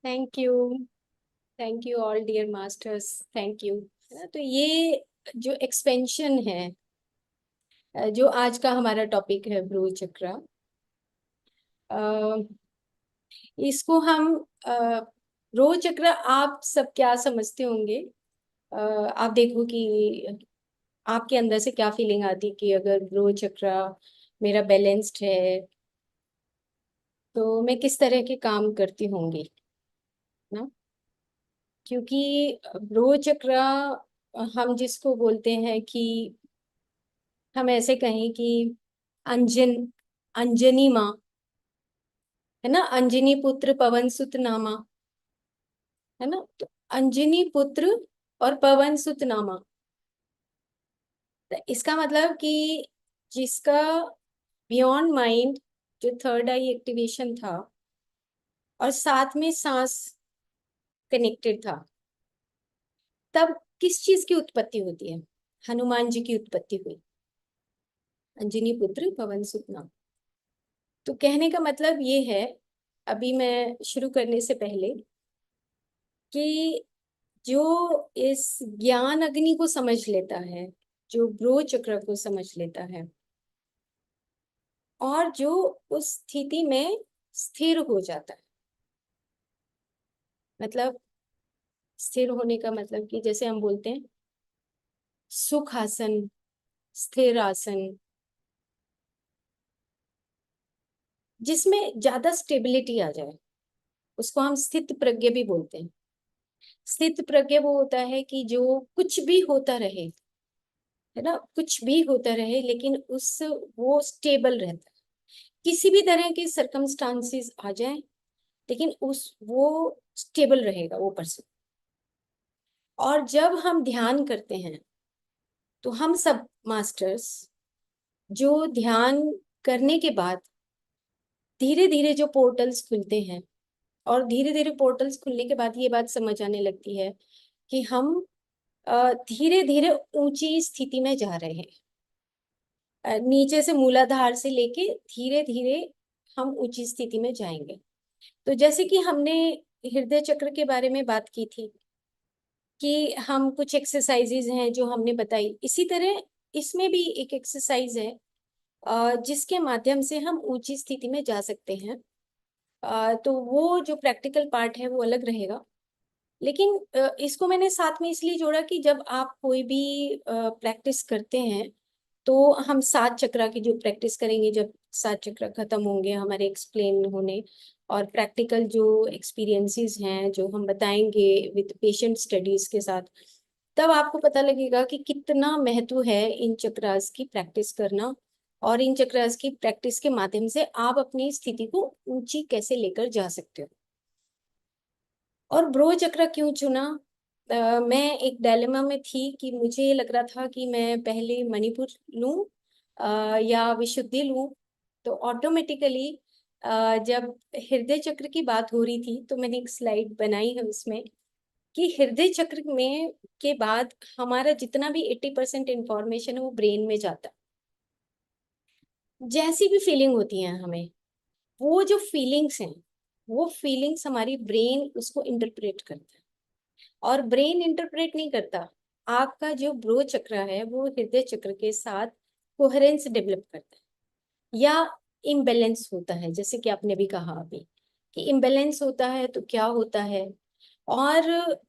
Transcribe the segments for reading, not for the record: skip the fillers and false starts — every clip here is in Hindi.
Thank you. Thank you all dear masters, thank you. तो ये जो एक्सपेंशन है, जो आज का हमारा टॉपिक है भ्रू चक्र, अ, इसको हम भ्रू चक्र आप सब क्या समझते होंगे? आप देखो कि आपके अंदर से क्या फीलिंग आती कि अगर भ्रू चक्र मेरा बैलेंस्ड है तो मैं किस तरह के काम करती होंगी ना। क्योंकि भ्रू चक्र हम जिसको बोलते हैं कि हम ऐसे कहें कि अंजन अंजनी माँ है ना, अंजनी पुत्र पवन सुत नामा, है ना। तो अंजनी पुत्र और पवन सुत नामा, तो इसका मतलब कि जिसका बियॉन्ड माइंड जो थर्ड आई एक्टिवेशन था और साथ में सांस कनेक्टेड था, तब किस चीज की उत्पत्ति होती है? हनुमान जी की उत्पत्ति हुई, अंजनी पुत्र पवन सुत नामा। तो कहने का मतलब ये है, अभी मैं शुरू करने से पहले, कि जो इस ज्ञान अग्नि को समझ लेता है, जो ब्रो चक्र को समझ लेता है और जो उस स्थिति में स्थिर हो जाता है, मतलब स्थिर होने का मतलब कि जैसे हम बोलते हैं सुख आसन, स्थिर आसन, जिसमें ज्यादा स्टेबिलिटी आ जाए, उसको हम स्थित प्रज्ञ भी बोलते हैं। स्थित प्रज्ञ वो होता है कि जो कुछ भी होता रहे, है ना, कुछ भी होता रहे लेकिन उस वो स्टेबल रहता है। किसी भी तरह के सरकमस्टांसेस आ जाए लेकिन उस वो स्टेबल रहेगा वो पर्सन। और जब हम ध्यान करते हैं तो हम सब मास्टर्स जो ध्यान करने के बाद धीरे धीरे जो पोर्टल्स खुलते हैं, और धीरे धीरे पोर्टल्स खुलने के बाद ये बात समझ आने लगती है कि हम धीरे धीरे ऊंची स्थिति में जा रहे हैं। नीचे से मूलाधार से लेके धीरे धीरे हम ऊंची स्थिति में जाएंगे। तो जैसे कि हमने हृदय चक्र के बारे में बात की थी कि हम कुछ एक्सरसाइजेज हैं जो हमने बताई, इसी तरह इसमें भी एक एक्सरसाइज है जिसके माध्यम से हम ऊंची स्थिति में जा सकते हैं। तो वो जो प्रैक्टिकल पार्ट है वो अलग रहेगा, लेकिन इसको मैंने साथ में इसलिए जोड़ा कि जब आप कोई भी प्रैक्टिस करते हैं तो हम सात चक्रा की जो प्रैक्टिस करेंगे, जब सात चक्र खत्म होंगे हमारे एक्सप्लेन होने, और प्रैक्टिकल जो एक्सपीरियंसेस हैं जो हम बताएंगे विद पेशेंट स्टडीज के साथ, तब आपको पता लगेगा कि कितना महत्व है इन चक्रास की प्रैक्टिस करना, और इन चक्रास की प्रैक्टिस के माध्यम से आप अपनी स्थिति को ऊंची कैसे लेकर जा सकते हो। और ब्रो चक्र क्यों चुना? मैं एक डायलेमा में थी कि मुझे लग रहा था कि मैं पहले मणिपुर लूं या विशुद्धि लूं। तो ऑटोमेटिकली जब हृदय चक्र की बात हो रही थी तो मैंने एक स्लाइड बनाई है उसमें कि हृदय चक्र में के बाद हमारा जितना भी 80% इंफॉर्मेशन है वो ब्रेन में जाता है। जैसी भी फीलिंग होती है हमें, वो जो फीलिंग्स हैं, वो फीलिंग्स हमारी ब्रेन उसको इंटरप्रेट करता है। और ब्रेन इंटरप्रेट नहीं करता, आपका जो ब्रो चक्र है वो हृदय चक्र के साथ कोहेरेंस डेवलप करता है या इम्बैलेंस होता है। जैसे कि आपने भी कहा अभी कि इम्बैलेंस होता है तो क्या होता है, और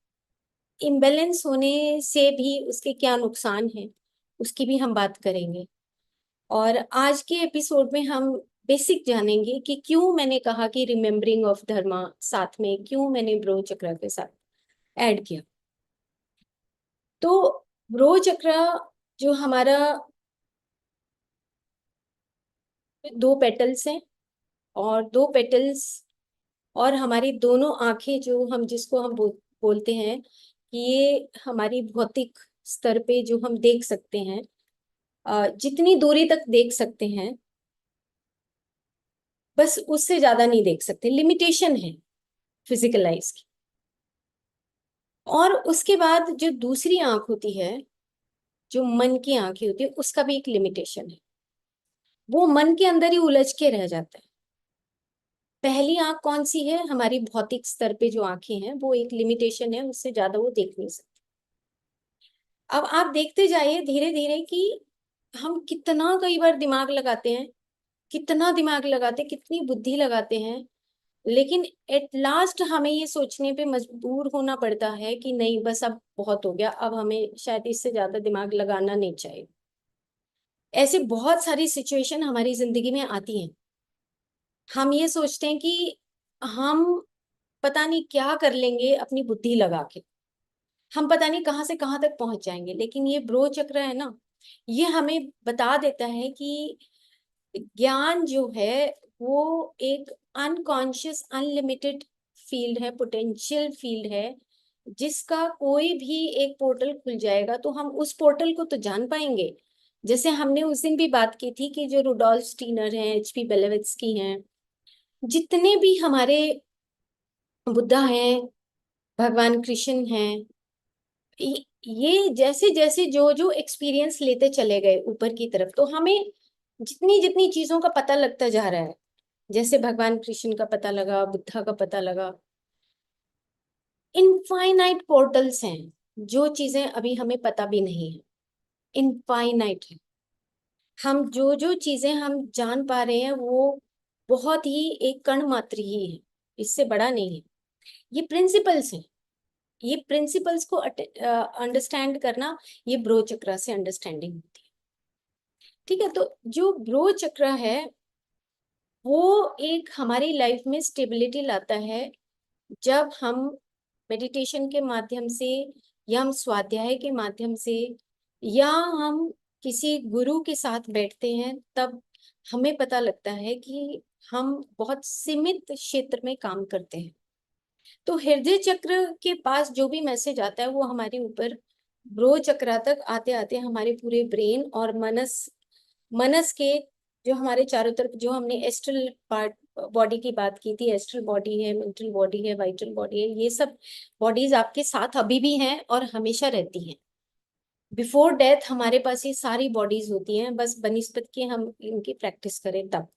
इम्बैलेंस होने से भी उसके क्या नुकसान है, उसकी भी हम बात करेंगे। और आज के एपिसोड में हम बेसिक जानेंगे कि क्यों मैंने कहा कि रिमेम्बरिंग ऑफ धर्मा साथ में क्यों मैंने ब्रो चक्र के साथ ऐड किया। तो ब्रो चक्र जो हमारा दो पेटल्स हैं, और दो पेटल्स और हमारी दोनों आंखें जो हम जिसको हम बोलते हैं कि ये हमारी भौतिक स्तर पे जो हम देख सकते हैं, जितनी दूरी तक देख सकते हैं बस उससे ज्यादा नहीं देख सकते, लिमिटेशन है फिजिकल आइज की। और उसके बाद जो दूसरी आंख होती है, जो मन की आंखें होती है, उसका भी एक लिमिटेशन है, वो मन के अंदर ही उलझ के रह जाता है। पहली आंख कौन सी है? हमारी भौतिक स्तर पे जो आंखें हैं, वो एक लिमिटेशन है, उससे ज्यादा वो देख नहीं सकती। अब आप देखते जाइए धीरे धीरे कि हम कितना कई बार दिमाग लगाते हैं, कितना दिमाग लगाते हैं, कितनी बुद्धि लगाते हैं, लेकिन एट लास्ट हमें ये सोचने पे मजबूर होना पड़ता है कि नहीं, बस अब बहुत हो गया, अब हमें शायद इससे ज्यादा दिमाग लगाना नहीं चाहिए। ऐसे बहुत सारी सिचुएशन हमारी जिंदगी में आती हैं। हम ये सोचते हैं कि हम पता नहीं क्या कर लेंगे अपनी बुद्धि लगा के, हम पता नहीं कहाँ से कहाँ तक पहुंच जाएंगे, लेकिन ये ब्रो चक्र है ना, ये हमें बता देता है कि ज्ञान जो है वो एक अनकॉन्शियस अनलिमिटेड फील्ड है, पोटेंशियल फील्ड है, जिसका कोई भी एक पोर्टल खुल जाएगा तो हम उस पोर्टल को तो जान पाएंगे। जैसे हमने उस दिन भी बात की थी कि जो रुडोल्फ स्टीनर हैं, एचपी बेलेविट्स्की हैं, जितने भी हमारे बुद्धा हैं, भगवान कृष्ण हैं, ये जैसे जैसे जो जो एक्सपीरियंस लेते चले गए ऊपर की तरफ, तो हमें जितनी जितनी चीजों का पता लगता जा रहा है, जैसे भगवान कृष्ण का पता लगा, बुद्धा का पता लगा, इनफाइनाइट पोर्टल्स हैं, जो चीजें अभी हमें पता भी नहीं है, इनफाइनाइट है। हम जो जो चीजें हम जान पा रहे हैं वो बहुत ही एक कण मात्र ही है, इससे बड़ा नहीं है। ये प्रिंसिपल्स हैं, ये प्रिंसिपल्स को अंडरस्टैंड करना, ये ब्रो चक्रा से अंडरस्टैंडिंग होती है। ठीक है, तो जो ब्रो चक्र है वो एक हमारी लाइफ में स्टेबिलिटी लाता है, जब हम मेडिटेशन के माध्यम से, या हम स्वाध्याय के माध्यम से, या हम किसी गुरु के साथ बैठते हैं, तब हमें पता लगता है कि हम बहुत सीमित क्षेत्र में काम करते हैं। तो हृदय चक्र के पास जो भी मैसेज आता है वो हमारे ऊपर ब्रो चक्र तक आते आते हमारे पूरे ब्रेन और मनस मनस के, जो हमारे चारों तरफ, जो हमने एस्ट्रल पार्ट बॉडी की बात की थी, एस्ट्रल बॉडी है, मेंटल बॉडी है, वाइटल बॉडी है, ये सब बॉडीज आपके साथ अभी भी हैं और हमेशा रहती हैं। बिफोर डेथ हमारे पास ये सारी बॉडीज होती हैं, बस बनिस्बत के हम इनकी प्रैक्टिस करें तब।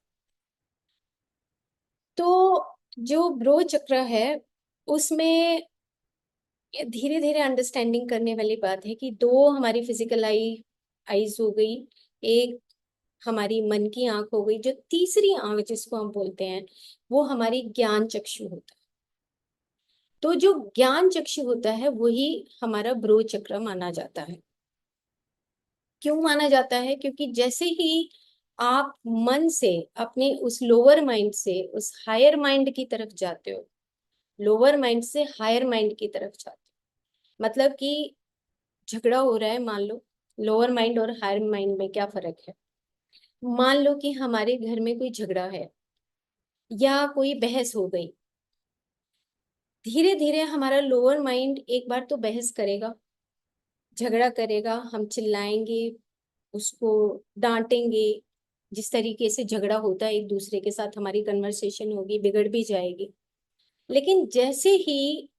तो जो ब्रो चक्र है उसमें धीरे धीरे अंडरस्टैंडिंग करने वाली बात है कि दो हमारी फिजिकल आईज हो गई, एक हमारी मन की आंख हो गई, जो तीसरी आंख जिसको हम बोलते हैं वो हमारी ज्ञान चक्षु होता है। तो जो ज्ञान चक्षु होता है वही हमारा ब्रो चक्र माना जाता है। क्यों माना जाता है? क्योंकि जैसे ही आप मन से अपने उस लोअर माइंड से उस हायर माइंड की तरफ जाते हो, लोअर माइंड से हायर माइंड की तरफ जाते हो, मतलब कि झगड़ा हो रहा है, मान लो लोअर माइंड और हायर माइंड में क्या फर्क है। मान लो कि हमारे घर में कोई झगड़ा है या कोई बहस हो गई, धीरे धीरे हमारा लोअर माइंड एक बार तो बहस करेगा, झगड़ा करेगा, हम चिल्लाएंगे, उसको डांटेंगे, जिस तरीके से झगड़ा होता है एक दूसरे के साथ, हमारी कन्वर्सेशन होगी, बिगड़ भी जाएगी। लेकिन जैसे ही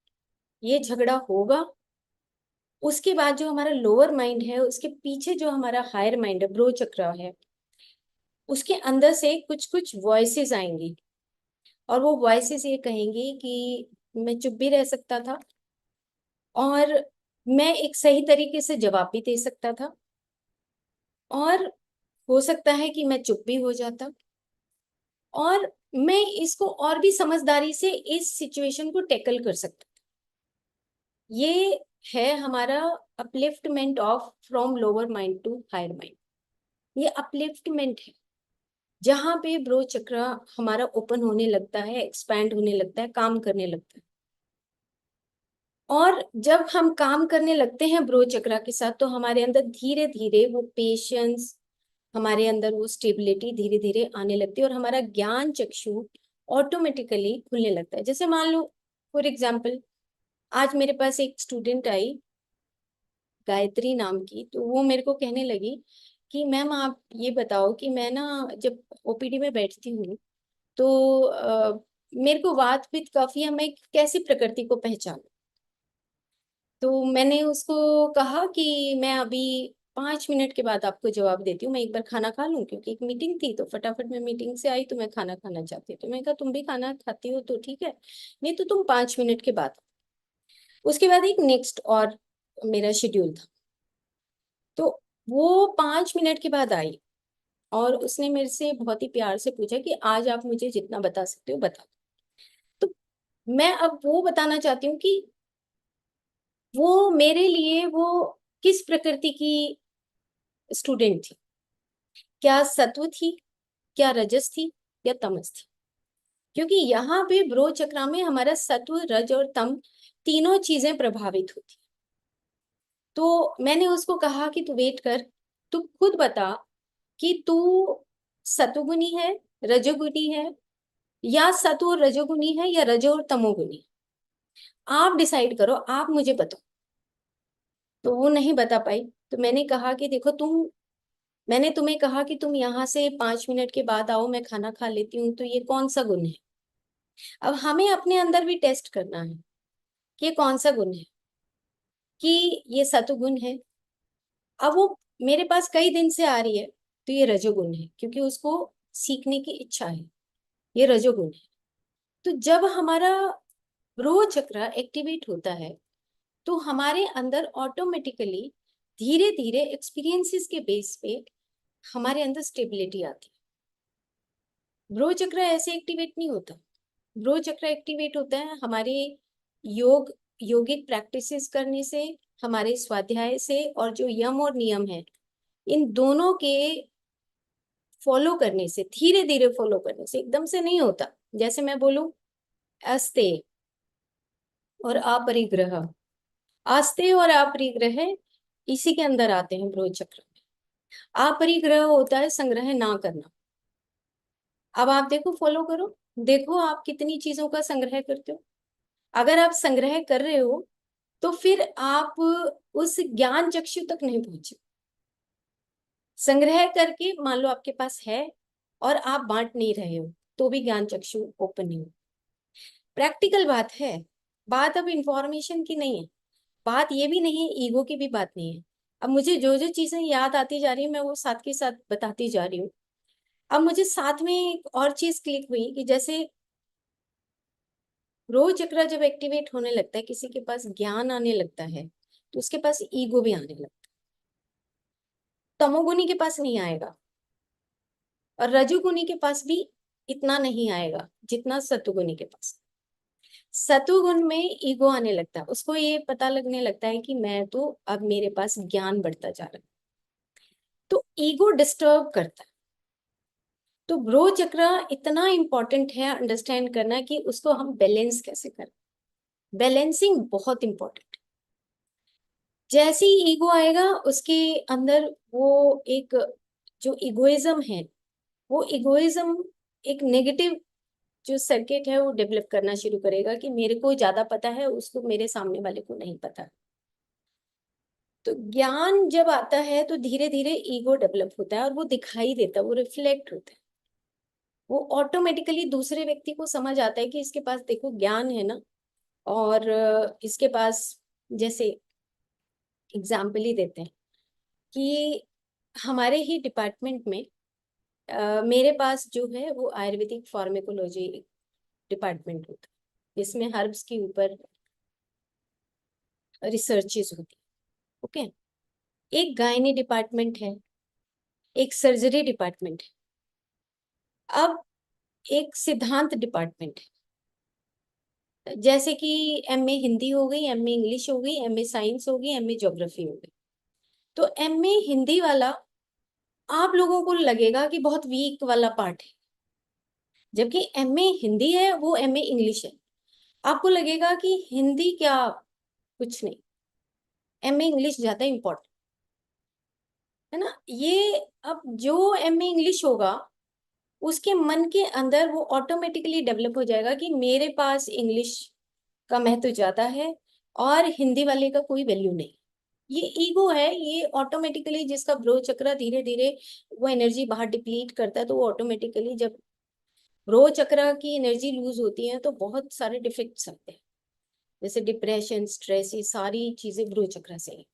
ये झगड़ा होगा, उसके बाद जो हमारा लोअर माइंड है, उसके पीछे जो हमारा हायर माइंड है, ब्रो चक्र है, उसके अंदर से कुछ कुछ वॉइसेस आएंगी, और वो वॉइसेस ये कहेंगी कि मैं चुप भी रह सकता था, और मैं एक सही तरीके से जवाब भी दे सकता था, और हो सकता है कि मैं चुप भी हो जाता, और मैं इसको और भी समझदारी से इस सिचुएशन को टैकल कर सकता। ये है हमारा upliftment of from lower mind to higher mind. ये अपलिफ्टमेंट है, जहां पे ब्रो चक्र हमारा ओपन होने लगता है, एक्सपैंड होने लगता है, काम करने लगता है। और जब हम काम करने लगते हैं ब्रो चक्र के साथ, तो हमारे अंदर धीरे धीरे वो पेशेंस, हमारे अंदर वो स्टेबिलिटी धीरे धीरे आने लगती है, और हमारा ज्ञान चक्षु ऑटोमेटिकली खुलने लगता है। जैसे मान लो फॉर एग्जाम्पल, आज मेरे पास एक स्टूडेंट आई, गायत्री नाम की, तो वो मेरे को कहने लगी कि मैम आप ये बताओ कि मैं ना जब ओपीडी में बैठती हूँ तो मेरे को वात पित्त कफ, या मैं कैसे प्रकृति को पहचानूं। तो मैंने उसको कहा कि मैं अभी 5 मिनट के बाद आपको जवाब देती हूँ, मैं एक बार खाना खा लूँ, क्योंकि एक मीटिंग थी तो फटाफट मैं मीटिंग से आई तो मैं खाना खाना चाहती हूँ। तो मैं कहा तुम भी खाना खाती हो तो ठीक है, नहीं तो तुम 5 मिनट के बाद। उसके बाद एक नेक्स्ट और मेरा शेड्यूल था, तो वो 5 मिनट के बाद आई और उसने मेरे से बहुत ही प्यार से पूछा कि आज आप मुझे जितना बता सकते हो बता। तो मैं अब वो बताना चाहती हूँ कि वो मेरे लिए वो किस प्रकृति की स्टूडेंट थी। क्या सत्व थी, क्या रजस थी, या तमस थी? क्योंकि यहाँ पे ब्रो चक्रा में हमारा सत्व, रज और तम तीनों चीजें प्रभावित होती। तो मैंने उसको कहा कि तू वेट कर, तू खुद बता कि तू सतुगुनी है, रजोगुनी है, या सत्व और रजोगुनी है, या रजो और तमोगुनी। आप डिसाइड करो, आप मुझे बताओ। तो वो नहीं बता पाई। तो मैंने कहा कि देखो मैंने तुम्हें कहा कि तुम यहाँ से 5 मिनट के बाद आओ, मैं खाना खा लेती हूँ, तो ये कौन सा गुण है? अब हमें अपने अंदर भी टेस्ट करना है कि ये कौन सा गुण है, कि ये सतुगुण है। अब वो मेरे पास कई दिन से आ रही है, तो ये रजोगुण है, क्योंकि उसको सीखने की इच्छा है, ये रजोगुण है। तो जब हमारा रोह चक्र एक्टिवेट होता है तो हमारे अंदर ऑटोमेटिकली धीरे धीरे एक्सपीरियंसेस के बेस पे हमारे अंदर स्टेबिलिटी आती है। ब्रो चक्र ऐसे एक्टिवेट नहीं होता। ब्रो चक्र एक्टिवेट होता है हमारे योगिक प्रैक्टिसेस करने से, हमारे स्वाध्याय से, और जो यम और नियम है इन दोनों के फॉलो करने से, धीरे धीरे फॉलो करने से, एकदम से नहीं होता। जैसे मैं बोलूं अस्ते और अपरिग्रह, आस्ते और अपरिग्रह इसी के अंदर आते हैं ब्रो चक्र में। अपरिग्रह होता है संग्रह ना करना। अब आप देखो, फॉलो करो, देखो आप कितनी चीजों का संग्रह करते हो। अगर आप संग्रह कर रहे हो तो फिर आप उस ज्ञान चक्षु तक नहीं पहुंचे। संग्रह करके मान लो आपके पास है और आप बांट नहीं रहे हो, तो भी ज्ञान चक्षु ओपन नहीं हो। प्रैक्टिकल बात है, बात अब इंफॉर्मेशन की नहीं है, बात ये भी नहीं है, ईगो की भी बात नहीं है। अब मुझे जो जो चीजें याद आती जा रही है मैं वो साथ के साथ बताती जा रही हूँ। अब मुझे साथ में एक और चीज क्लिक हुई कि जैसे रोह चक्र जब एक्टिवेट होने लगता है, किसी के पास ज्ञान आने लगता है, तो उसके पास ईगो भी आने लगता है। तमोगुनी के पास नहीं आएगा, और रजोगुनी के पास भी इतना नहीं आएगा जितना सतुगुनी के पास। सतुगुण में ईगो आने लगता है, उसको ये पता लगने लगता है कि मैं तो अब मेरे पास ज्ञान बढ़ता जा रहा है, तो ईगो डिस्टर्ब करता है। तो ब्रो चक्र इतना इंपॉर्टेंट है अंडरस्टैंड करना कि उसको हम बैलेंस कैसे करें। बैलेंसिंग बहुत इंपॉर्टेंट। जैसे ही ईगो आएगा उसके अंदर वो एक जो इगोइज्म है, वो इगोइज्म एक नेगेटिव जो सर्किट है वो डेवलप करना शुरू करेगा कि मेरे को ज्यादा पता है, उसको, मेरे सामने वाले को नहीं पता। तो ज्ञान जब आता है तो धीरे धीरे ईगो डेवलप होता है और वो दिखाई देता है, वो रिफ्लेक्ट होता है। वो ऑटोमेटिकली दूसरे व्यक्ति को समझ आता है कि इसके पास देखो ज्ञान है ना, और इसके पास, जैसे एग्जाम्पल ही देते हैं कि हमारे ही डिपार्टमेंट में मेरे पास जो है वो आयुर्वेदिक फार्मेकोलॉजी डिपार्टमेंट होता है, जिसमें हर्ब्स के ऊपर रिसर्चेस होती है। ओके, एक गायनी डिपार्टमेंट है, एक सर्जरी डिपार्टमेंट है, अब एक सिद्धांत डिपार्टमेंट है। जैसे कि एमए हिंदी हो गई, एमए इंग्लिश हो गई, एमए साइंस हो गई, एमए ज्योग्राफी हो गई। तो एमए हिंदी वाला आप लोगों को लगेगा कि बहुत वीक वाला पार्ट है, जबकि एमए हिंदी है वो एमए इंग्लिश है। आपको लगेगा कि हिंदी क्या, कुछ नहीं, एमए इंग्लिश ज्यादा इंपॉर्टेंट है ना ये। अब जो एमए इंग्लिश होगा उसके मन के अंदर वो ऑटोमेटिकली डेवलप हो जाएगा कि मेरे पास इंग्लिश का महत्व ज्यादा है और हिंदी वाले का कोई वैल्यू नहीं। ये ईगो है, ये ऑटोमेटिकली जिसका ब्रो चक्र धीरे धीरे वो एनर्जी बाहर डिप्लीट करता है, तो वो ऑटोमेटिकली जब ब्रो चक्र की एनर्जी लूज होती है तो बहुत सारे डिफेक्ट्स आते हैं, जैसे डिप्रेशन, स्ट्रेस, ये सारी चीजें ब्रो चक्र से हैं।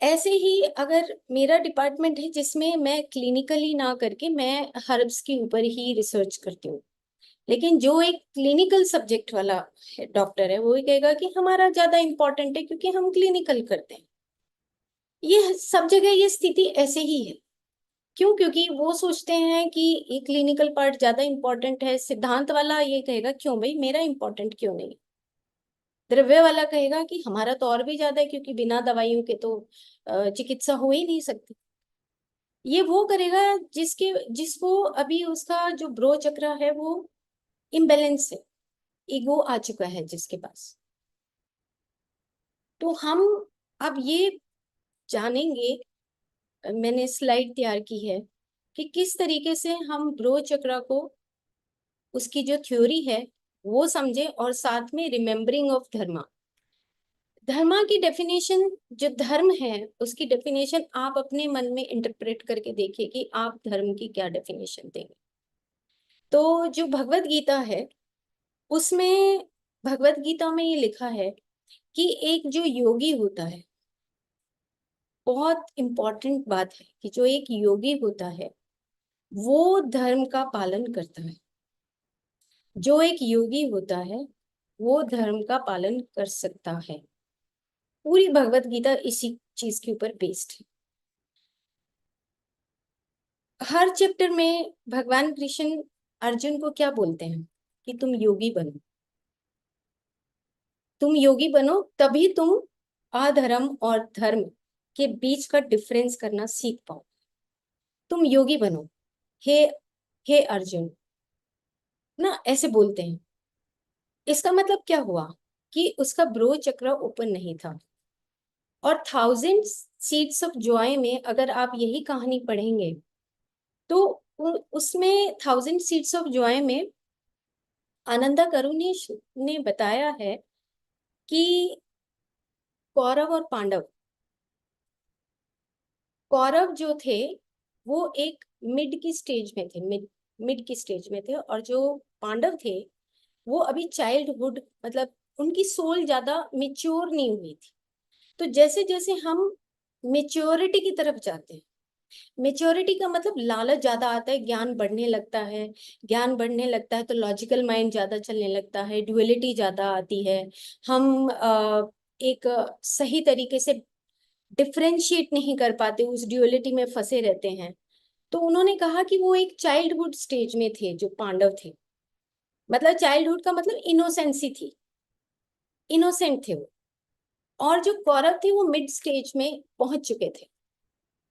ऐसे ही अगर मेरा डिपार्टमेंट है जिसमें मैं क्लिनिकली ना करके मैं हर्ब्स के ऊपर ही रिसर्च करती हूँ, लेकिन जो एक क्लिनिकल सब्जेक्ट वाला डॉक्टर है वो ये कहेगा कि हमारा ज्यादा इंपॉर्टेंट है क्योंकि हम क्लिनिकल करते हैं। ये सब जगह ये स्थिति ऐसे ही है। क्यों? क्योंकि वो सोचते हैं कि ये क्लिनिकल पार्ट ज्यादा इंपॉर्टेंट है। सिद्धांत वाला ये कहेगा क्यों भाई, मेरा इंपॉर्टेंट क्यों नहीं। द्रव्य वाला कहेगा कि हमारा तो और भी ज्यादा है क्योंकि बिना दवाइयों के तो चिकित्सा हो ही नहीं सकती। ये वो करेगा जिसको अभी उसका जो ब्रो चक्र है वो इम्बेलेंस है, ईगो आ चुका है जिसके पास। तो हम अब ये जानेंगे, मैंने स्लाइड तैयार की है कि किस तरीके से हम ब्रो चक्र को, उसकी जो थ्योरी है वो समझे, और साथ में रिमेम्बरिंग ऑफ धर्मा। धर्मा की डेफिनेशन, जो धर्म है उसकी डेफिनेशन आप अपने मन में इंटरप्रेट करके देखिए कि आप धर्म की क्या डेफिनेशन देंगे। तो जो भगवत गीता है उसमें, भगवत गीता में ये लिखा है कि एक जो योगी होता है, बहुत इंपॉर्टेंट बात है कि जो एक योगी होता है वो धर्म का पालन करता है। जो एक योगी होता है वो धर्म का पालन कर सकता है। पूरी भगवत गीता इसी चीज के ऊपर बेस्ड है। हर चैप्टर में भगवान कृष्ण अर्जुन को क्या बोलते हैं कि तुम योगी बनो। तुम योगी बनो तभी तुम अधर्म और धर्म के बीच का डिफरेंस करना सीख पाओ। तुम योगी बनो, हे हे अर्जुन, ना ऐसे बोलते हैं। इसका मतलब क्या हुआ कि उसका ब्रो चक्र ओपन नहीं था। और थाउजेंड सीड्स ऑफ जॉय में अगर आप यही कहानी पढ़ेंगे तो उसमें थाउजेंड सीड्स ऑफ जॉय में आनंदा करुणेश ने बताया है कि कौरव और पांडव, कौरव जो थे वो एक मिड की स्टेज में थे, मिड मिड की स्टेज में थे, और जो पांडव थे वो अभी चाइल्डहुड, मतलब उनकी सोल ज्यादा मेच्योर नहीं हुई थी। तो जैसे जैसे हम मेच्योरिटी की तरफ जाते हैं, मेच्योरिटी का मतलब लालच ज्यादा आता है, ज्ञान बढ़ने लगता है। ज्ञान बढ़ने लगता है तो लॉजिकल माइंड ज्यादा चलने लगता है, ड्युअलिटी ज्यादा आती है। हम एक सही तरीके से डिफरेंशिएट नहीं कर पाते, उस ड्युअलिटी में फंसे रहते हैं। तो उन्होंने कहा कि वो एक चाइल्डहुड स्टेज में थे जो पांडव थे। मतलब चाइल्डहुड का मतलब इनोसेंसी थी, इनोसेंट थे वो। और जो कौरव थे वो मिड स्टेज में पहुंच चुके थे।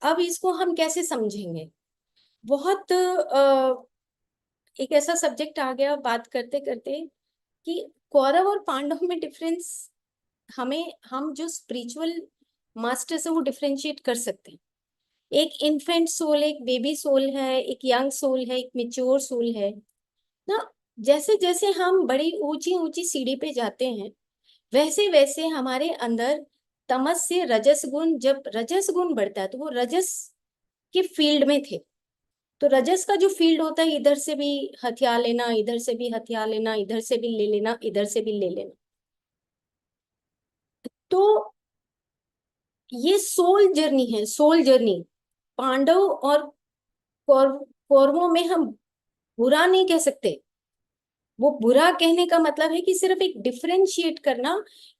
अब इसको हम कैसे समझेंगे? बहुत एक ऐसा सब्जेक्ट आ गया बात करते करते कि कौरव और पांडव में डिफरेंस, हमें, हम जो स्पिरिचुअल मास्टर से वो डिफरेंशिएट कर सकते हैं। एक इन्फेंट सोल, एक बेबी सोल है, एक यंग सोल है, एक मेच्योर सोल है ना। जैसे जैसे हम बड़ी ऊंची ऊंची सीढ़ी पे जाते हैं वैसे वैसे हमारे अंदर तमस से रजस गुण, जब रजस गुण बढ़ता है तो वो रजस के फील्ड में थे। तो रजस का जो फील्ड होता है, इधर से भी हथियार लेना, इधर से भी हथियार लेना, इधर से भी ले लेना, इधर से भी ले लेना। तो ये सोल जर्नी है, सोल जर्नी। पांडव और कौरवों में हम बुरा नहीं कह सकते। वो बुरा कहने का मतलब है कि सिर्फ एक डिफरेंशिएट करना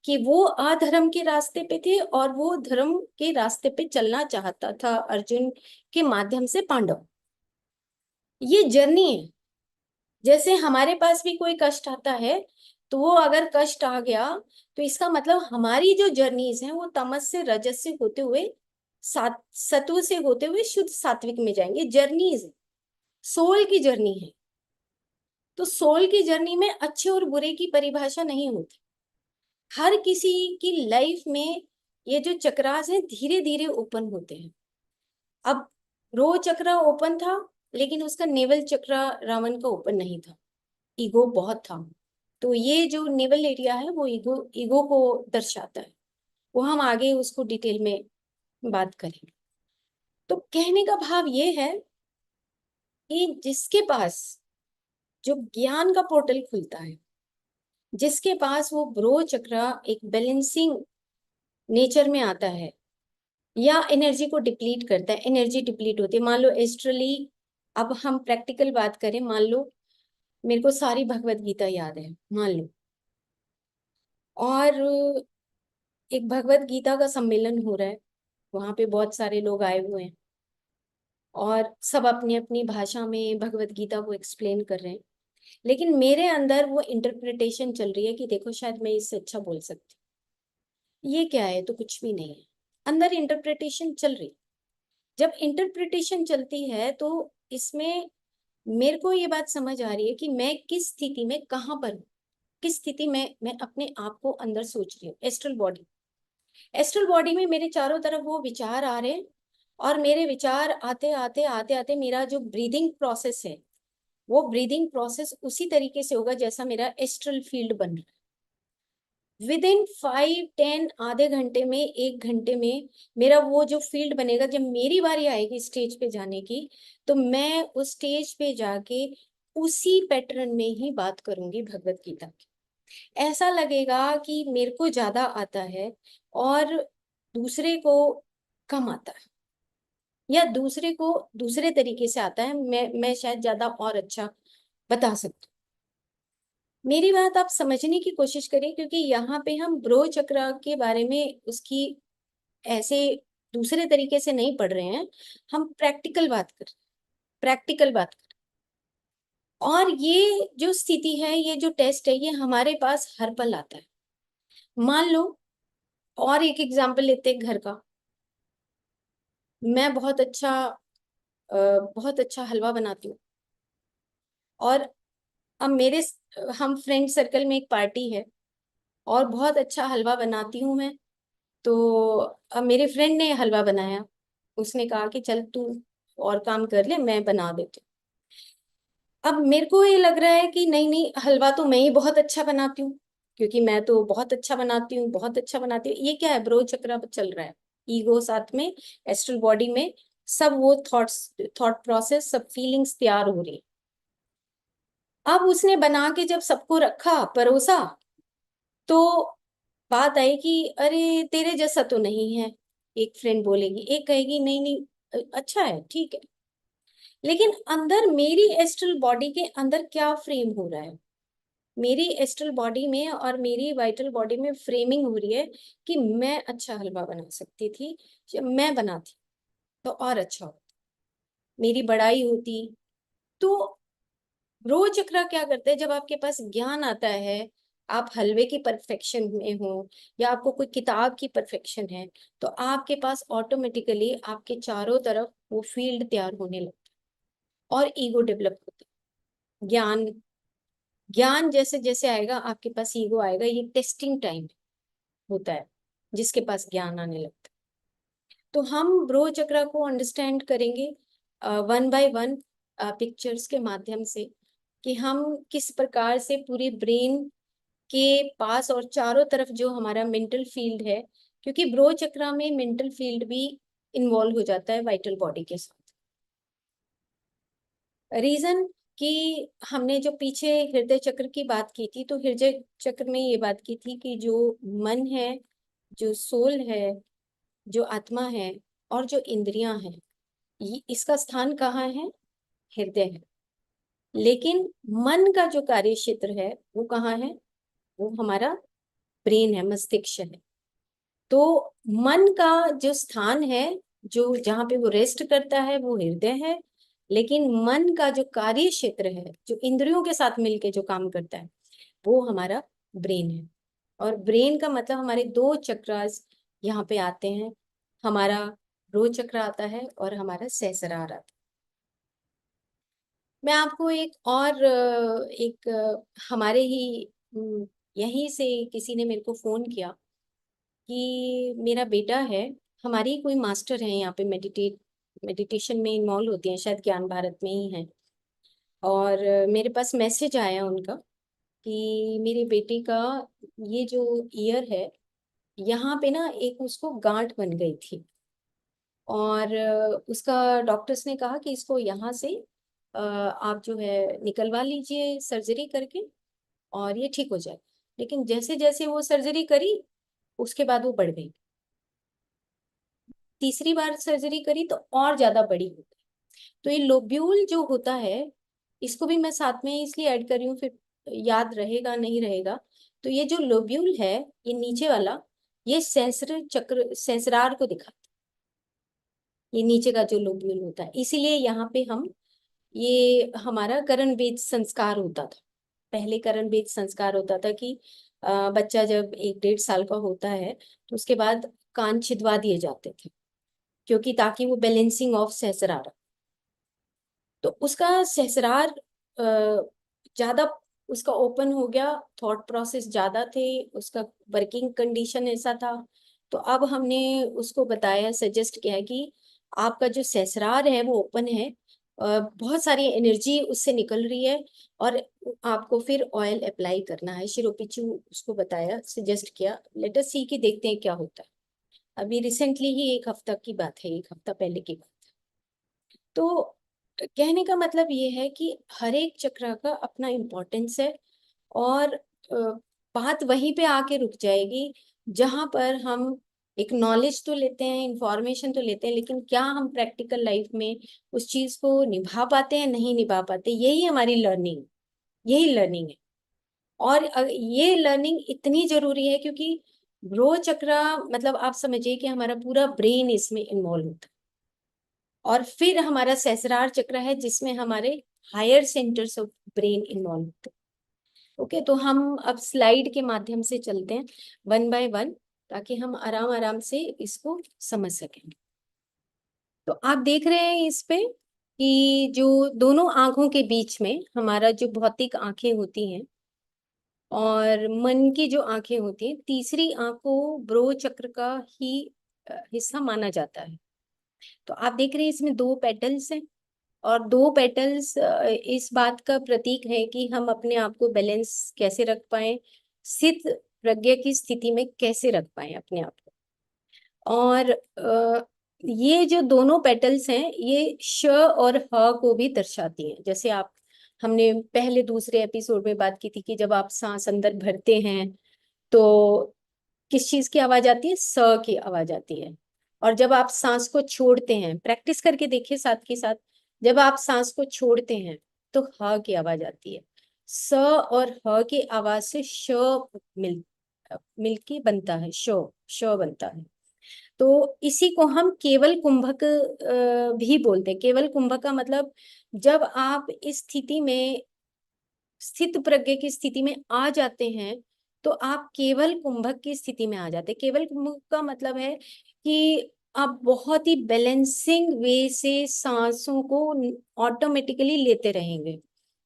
कि वो अधर्म के रास्ते पे थे और वो धर्म के रास्ते पे चलना चाहता था अर्जुन के माध्यम से पांडव। ये जर्नी है। जैसे हमारे पास भी कोई कष्ट आता है तो वो अगर कष्ट आ गया तो इसका मतलब हमारी जो जर्नीज हैं वो तमस से रजस से होते हुए सत्व से होते हुए शुद्ध सात्विक में जाएंगे। जर्नीज, सोल की जर्नी है। तो सोल की जर्नी में अच्छे और बुरे की परिभाषा नहीं होती। हर किसी की लाइफ में ये जो चक्रास हैं धीरे धीरे ओपन होते हैं। अब रो चक्र ओपन था लेकिन उसका नेवल चक्र रावण का ओपन नहीं था, ईगो बहुत था। तो ये जो नेवल एरिया है वो ईगो ईगो को दर्शाता है। वो हम आगे उसको डिटेल में बात करेंगे। तो कहने का भाव ये है कि जिसके पास जो ज्ञान का पोर्टल खुलता है, जिसके पास वो ब्रो चक्र एक बैलेंसिंग नेचर में आता है, या एनर्जी को डिप्लीट करता है, एनर्जी डिप्लीट होती है। मान लो एस्ट्रली, अब हम प्रैक्टिकल बात करें, मान लो मेरे को सारी भगवत गीता याद है, मान लो, और एक भगवत गीता का सम्मेलन हो रहा है, वहां पे बहुत सारे लोग आए हुए हैं और सब अपनी अपनी भाषा में भगवत गीता को एक्सप्लेन कर रहे हैं, लेकिन मेरे अंदर वो इंटरप्रिटेशन चल रही है कि देखो शायद मैं इससे अच्छा बोल सकती हूँ। ये क्या है? तो कुछ भी नहीं है, अंदर इंटरप्रिटेशन चल रही। जब इंटरप्रिटेशन चलती है तो इसमें मेरे को ये बात समझ आ रही है कि मैं किस स्थिति में कहाँ पर हूँ, किस स्थिति में मैं अपने आप को अंदर सोच रही हूँ। एस्ट्रल बॉडी, एस्ट्रल बॉडी में मेरे चारों तरफ वो विचार आ रहे हैं, और मेरे विचार आते आते आते आते मेरा जो ब्रीदिंग प्रोसेस है, वो ब्रीदिंग प्रोसेस उसी तरीके से होगा जैसा मेरा एस्ट्रल फील्ड बन रहा है। विद इन 5-10, आधे घंटे में, 1 घंटे में मेरा वो जो फील्ड बनेगा, जब मेरी बारी आएगी स्टेज पे जाने की, तो मैं उस स्टेज पे जाके उसी पैटर्न में ही बात करूंगी भगवत गीता की। ऐसा लगेगा कि मेरे को ज्यादा आता है और दूसरे को कम आता है, या दूसरे को दूसरे तरीके से आता है, मैं शायद ज्यादा और अच्छा बता सकती हूँ। मेरी बात आप समझने की कोशिश करें, क्योंकि यहाँ पे हम ब्रो चक्र के बारे में उसकी ऐसे दूसरे तरीके से नहीं पढ़ रहे हैं, हम प्रैक्टिकल बात कर, प्रैक्टिकल बात कर। और ये जो स्थिति है, ये जो टेस्ट है, ये हमारे पास हर पल आता है। मान लो, और एक एग्जाम्पल लेते हैं घर का। मैं बहुत अच्छा हलवा बनाती हूँ, और अब हम फ्रेंड सर्कल में एक पार्टी है, और बहुत अच्छा हलवा बनाती हूँ मैं। तो अब मेरे फ्रेंड ने हलवा बनाया, उसने कहा कि चल तू और काम कर ले, मैं बना देती हूँ। अब मेरे को ये लग रहा है कि नहीं नहीं, हलवा तो मैं ही बहुत अच्छा बनाती हूँ, क्योंकि मैं तो बहुत अच्छा बनाती हूँ, बहुत अच्छा बनाती हूँ। ये क्या है? ब्रो चक्र चल रहा है, ईगो साथ में, एस्ट्रल बॉडी में, सब वो थॉट्स, थॉट प्रोसेस, सब फीलिंग्स तैयार हो रही है। अब उसने बना के जब सबको रखा, परोसा, तो बात आई कि अरे तेरे जैसा तो नहीं है, एक फ्रेंड बोलेगी, एक कहेगी नहीं नहीं, अच्छा है, ठीक है। लेकिन अंदर मेरी एस्ट्रल बॉडी के अंदर क्या फ्रेम हो रहा है? मेरी एस्ट्रल बॉडी में और मेरी वाइटल बॉडी में फ्रेमिंग हो रही है कि मैं अच्छा हलवा बना सकती थी, जब मैं बनाती तो और अच्छा होता, मेरी बड़ाई होती। तो रोज चक्रा क्या करते हैं, जब आपके पास ज्ञान आता है, आप हलवे की परफेक्शन में हो, या आपको कोई किताब की परफेक्शन है, तो आपके पास ऑटोमेटिकली आपके चारों तरफ वो फील्ड तैयार होने लगता है, और ईगो डेवलप होता है। ज्ञान, ज्ञान जैसे जैसे आएगा आपके पास ईगो आएगा, ये टेस्टिंग टाइम होता है जिसके पास ज्ञान आने लगता है। तो हम ब्रो चक्रा को अंडरस्टैंड करेंगे वन बाय वन, पिक्चर्स के माध्यम से, कि हम किस प्रकार से पूरी ब्रेन के पास और चारों तरफ जो हमारा मेंटल फील्ड है, क्योंकि ब्रो चक्रा में मेंटल फील्ड भी इन्वॉल्व हो जाता है वाइटल बॉडी के साथ। रीजन कि हमने जो पीछे हृदय चक्र की बात की थी, तो हृदय चक्र में ये बात की थी कि जो मन है, जो सोल है, जो आत्मा है, और जो इंद्रियां हैं, ये इसका स्थान कहाँ है? हृदय है। लेकिन मन का जो कार्य क्षेत्र है वो कहाँ है? वो हमारा ब्रेन है, मस्तिष्क है। तो मन का जो स्थान है, जो जहाँ पे वो रेस्ट करता है, वो हृदय है। लेकिन मन का जो कार्य क्षेत्र है, जो इंद्रियों के साथ मिलके जो काम करता है, वो हमारा ब्रेन है। और ब्रेन का मतलब हमारे दो चक्रास यहाँ पे आते हैं, हमारा रो चक्र आता है और हमारा सहस्रार आता है। मैं आपको एक और हमारे ही यहीं से किसी ने मेरे को फोन किया कि मेरा बेटा है, हमारी कोई मास्टर है यहाँ पे, मेडिटेशन में इन्वॉल्व होती हैं, शायद ज्ञान भारत में ही है। और मेरे पास मैसेज आया उनका कि मेरे बेटे का ये जो ईयर है, यहाँ पे ना एक उसको गांठ बन गई थी, और उसका डॉक्टर्स ने कहा कि इसको यहाँ से आप जो है निकलवा लीजिए सर्जरी करके, और ये ठीक हो जाए। लेकिन जैसे जैसे वो सर्जरी करी, उसके बाद वो बढ़ गई। तीसरी बार सर्जरी करी तो और ज्यादा बड़ी हो गई। तो ये लोब्यूल जो होता है, इसको भी मैं साथ में इसलिए ऐड कर रही हूँ, फिर याद रहेगा नहीं रहेगा। तो ये जो लोब्यूल है, ये नीचे वाला, ये सहस्र चक्र, सहस्रार को दिखाता है, ये नीचे का जो लोब्यूल होता है। इसीलिए यहाँ पे हम, ये हमारा करण वेद संस्कार होता था। पहले करण वेद संस्कार होता था कि बच्चा जब 1-1.5 साल का होता है तो उसके बाद कान छिदवा दिए जाते थे, क्योंकि ताकि वो बैलेंसिंग ऑफ सहस्रार, तो उसका सहस्रार ज्यादा, उसका ओपन हो गया, थॉट प्रोसेस ज्यादा थे, उसका वर्किंग कंडीशन ऐसा था। तो अब हमने उसको बताया, सजेस्ट किया कि आपका जो सहस्रार है वो ओपन है, बहुत सारी एनर्जी उससे निकल रही है, और आपको फिर ऑयल अप्लाई करना है। शिरोपिचू उसको बताया, सजेस्ट किया। लेट अस सी कि देखते हैं क्या होता है। अभी रिसेंटली ही 1 हफ्ता की बात है, 1 हफ्ता पहले की बात। तो कहने का मतलब ये है कि हर एक चक्र का अपना इम्पोर्टेंस है, और बात वहीं पे आके रुक जाएगी जहां पर हम एक नॉलेज तो लेते हैं, इंफॉर्मेशन तो लेते हैं, लेकिन क्या हम प्रैक्टिकल लाइफ में उस चीज को निभा पाते हैं, नहीं निभा पाते। यही हमारी लर्निंग, यही लर्निंग है। और ये लर्निंग इतनी जरूरी है क्योंकि ग्रो चक्र, मतलब आप समझिए कि हमारा पूरा ब्रेन इसमें इन्वॉल्व होता है, और फिर हमारा सहस्रार चक्र है जिसमें हमारे higher centres of brain involve होते हैं। ओके, तो हम अब स्लाइड के माध्यम से चलते हैं, 1 बाय 1, ताकि हम आराम आराम से इसको समझ सकें। तो आप देख रहे हैं इस पे कि जो दोनों आंखों के बीच में हमारा जो भौतिक आंखें होती हैं और मन की जो आंखें होती हैं, तीसरी आंख को ब्रो चक्र का ही हिस्सा माना जाता है। तो आप देख रहे हैं इसमें 2 पेटल्स हैं, और 2 पेटल्स इस बात का प्रतीक है कि हम अपने आप को बैलेंस कैसे रख पाए, स्थित प्रज्ञा की स्थिति में कैसे रख पाए अपने आप को। और ये जो दोनों पेटल्स हैं, ये श और ह को भी दर्शाती हैं। जैसे आप, हमने पहले दूसरे एपिसोड में बात की थी कि जब आप सांस अंदर भरते हैं तो किस चीज की आवाज आती है, स की आवाज आती है। और जब आप सांस को छोड़ते हैं, प्रैक्टिस करके देखिए साथ के साथ, जब आप सांस को छोड़ते हैं तो ह की आवाज आती है। स और ह की आवाज से श मिल मिलके बनता है, श बनता है। तो इसी को हम केवल कुंभक भी बोलते हैं। केवल कुंभक का मतलब, जब आप इस स्थिति में, स्थित प्रज्ञ की स्थिति में आ जाते हैं, तो आप केवल कुंभक की स्थिति में आ जाते हैं। केवल कुंभक का मतलब है कि आप बहुत ही बैलेंसिंग वे से सांसों को ऑटोमेटिकली लेते रहेंगे,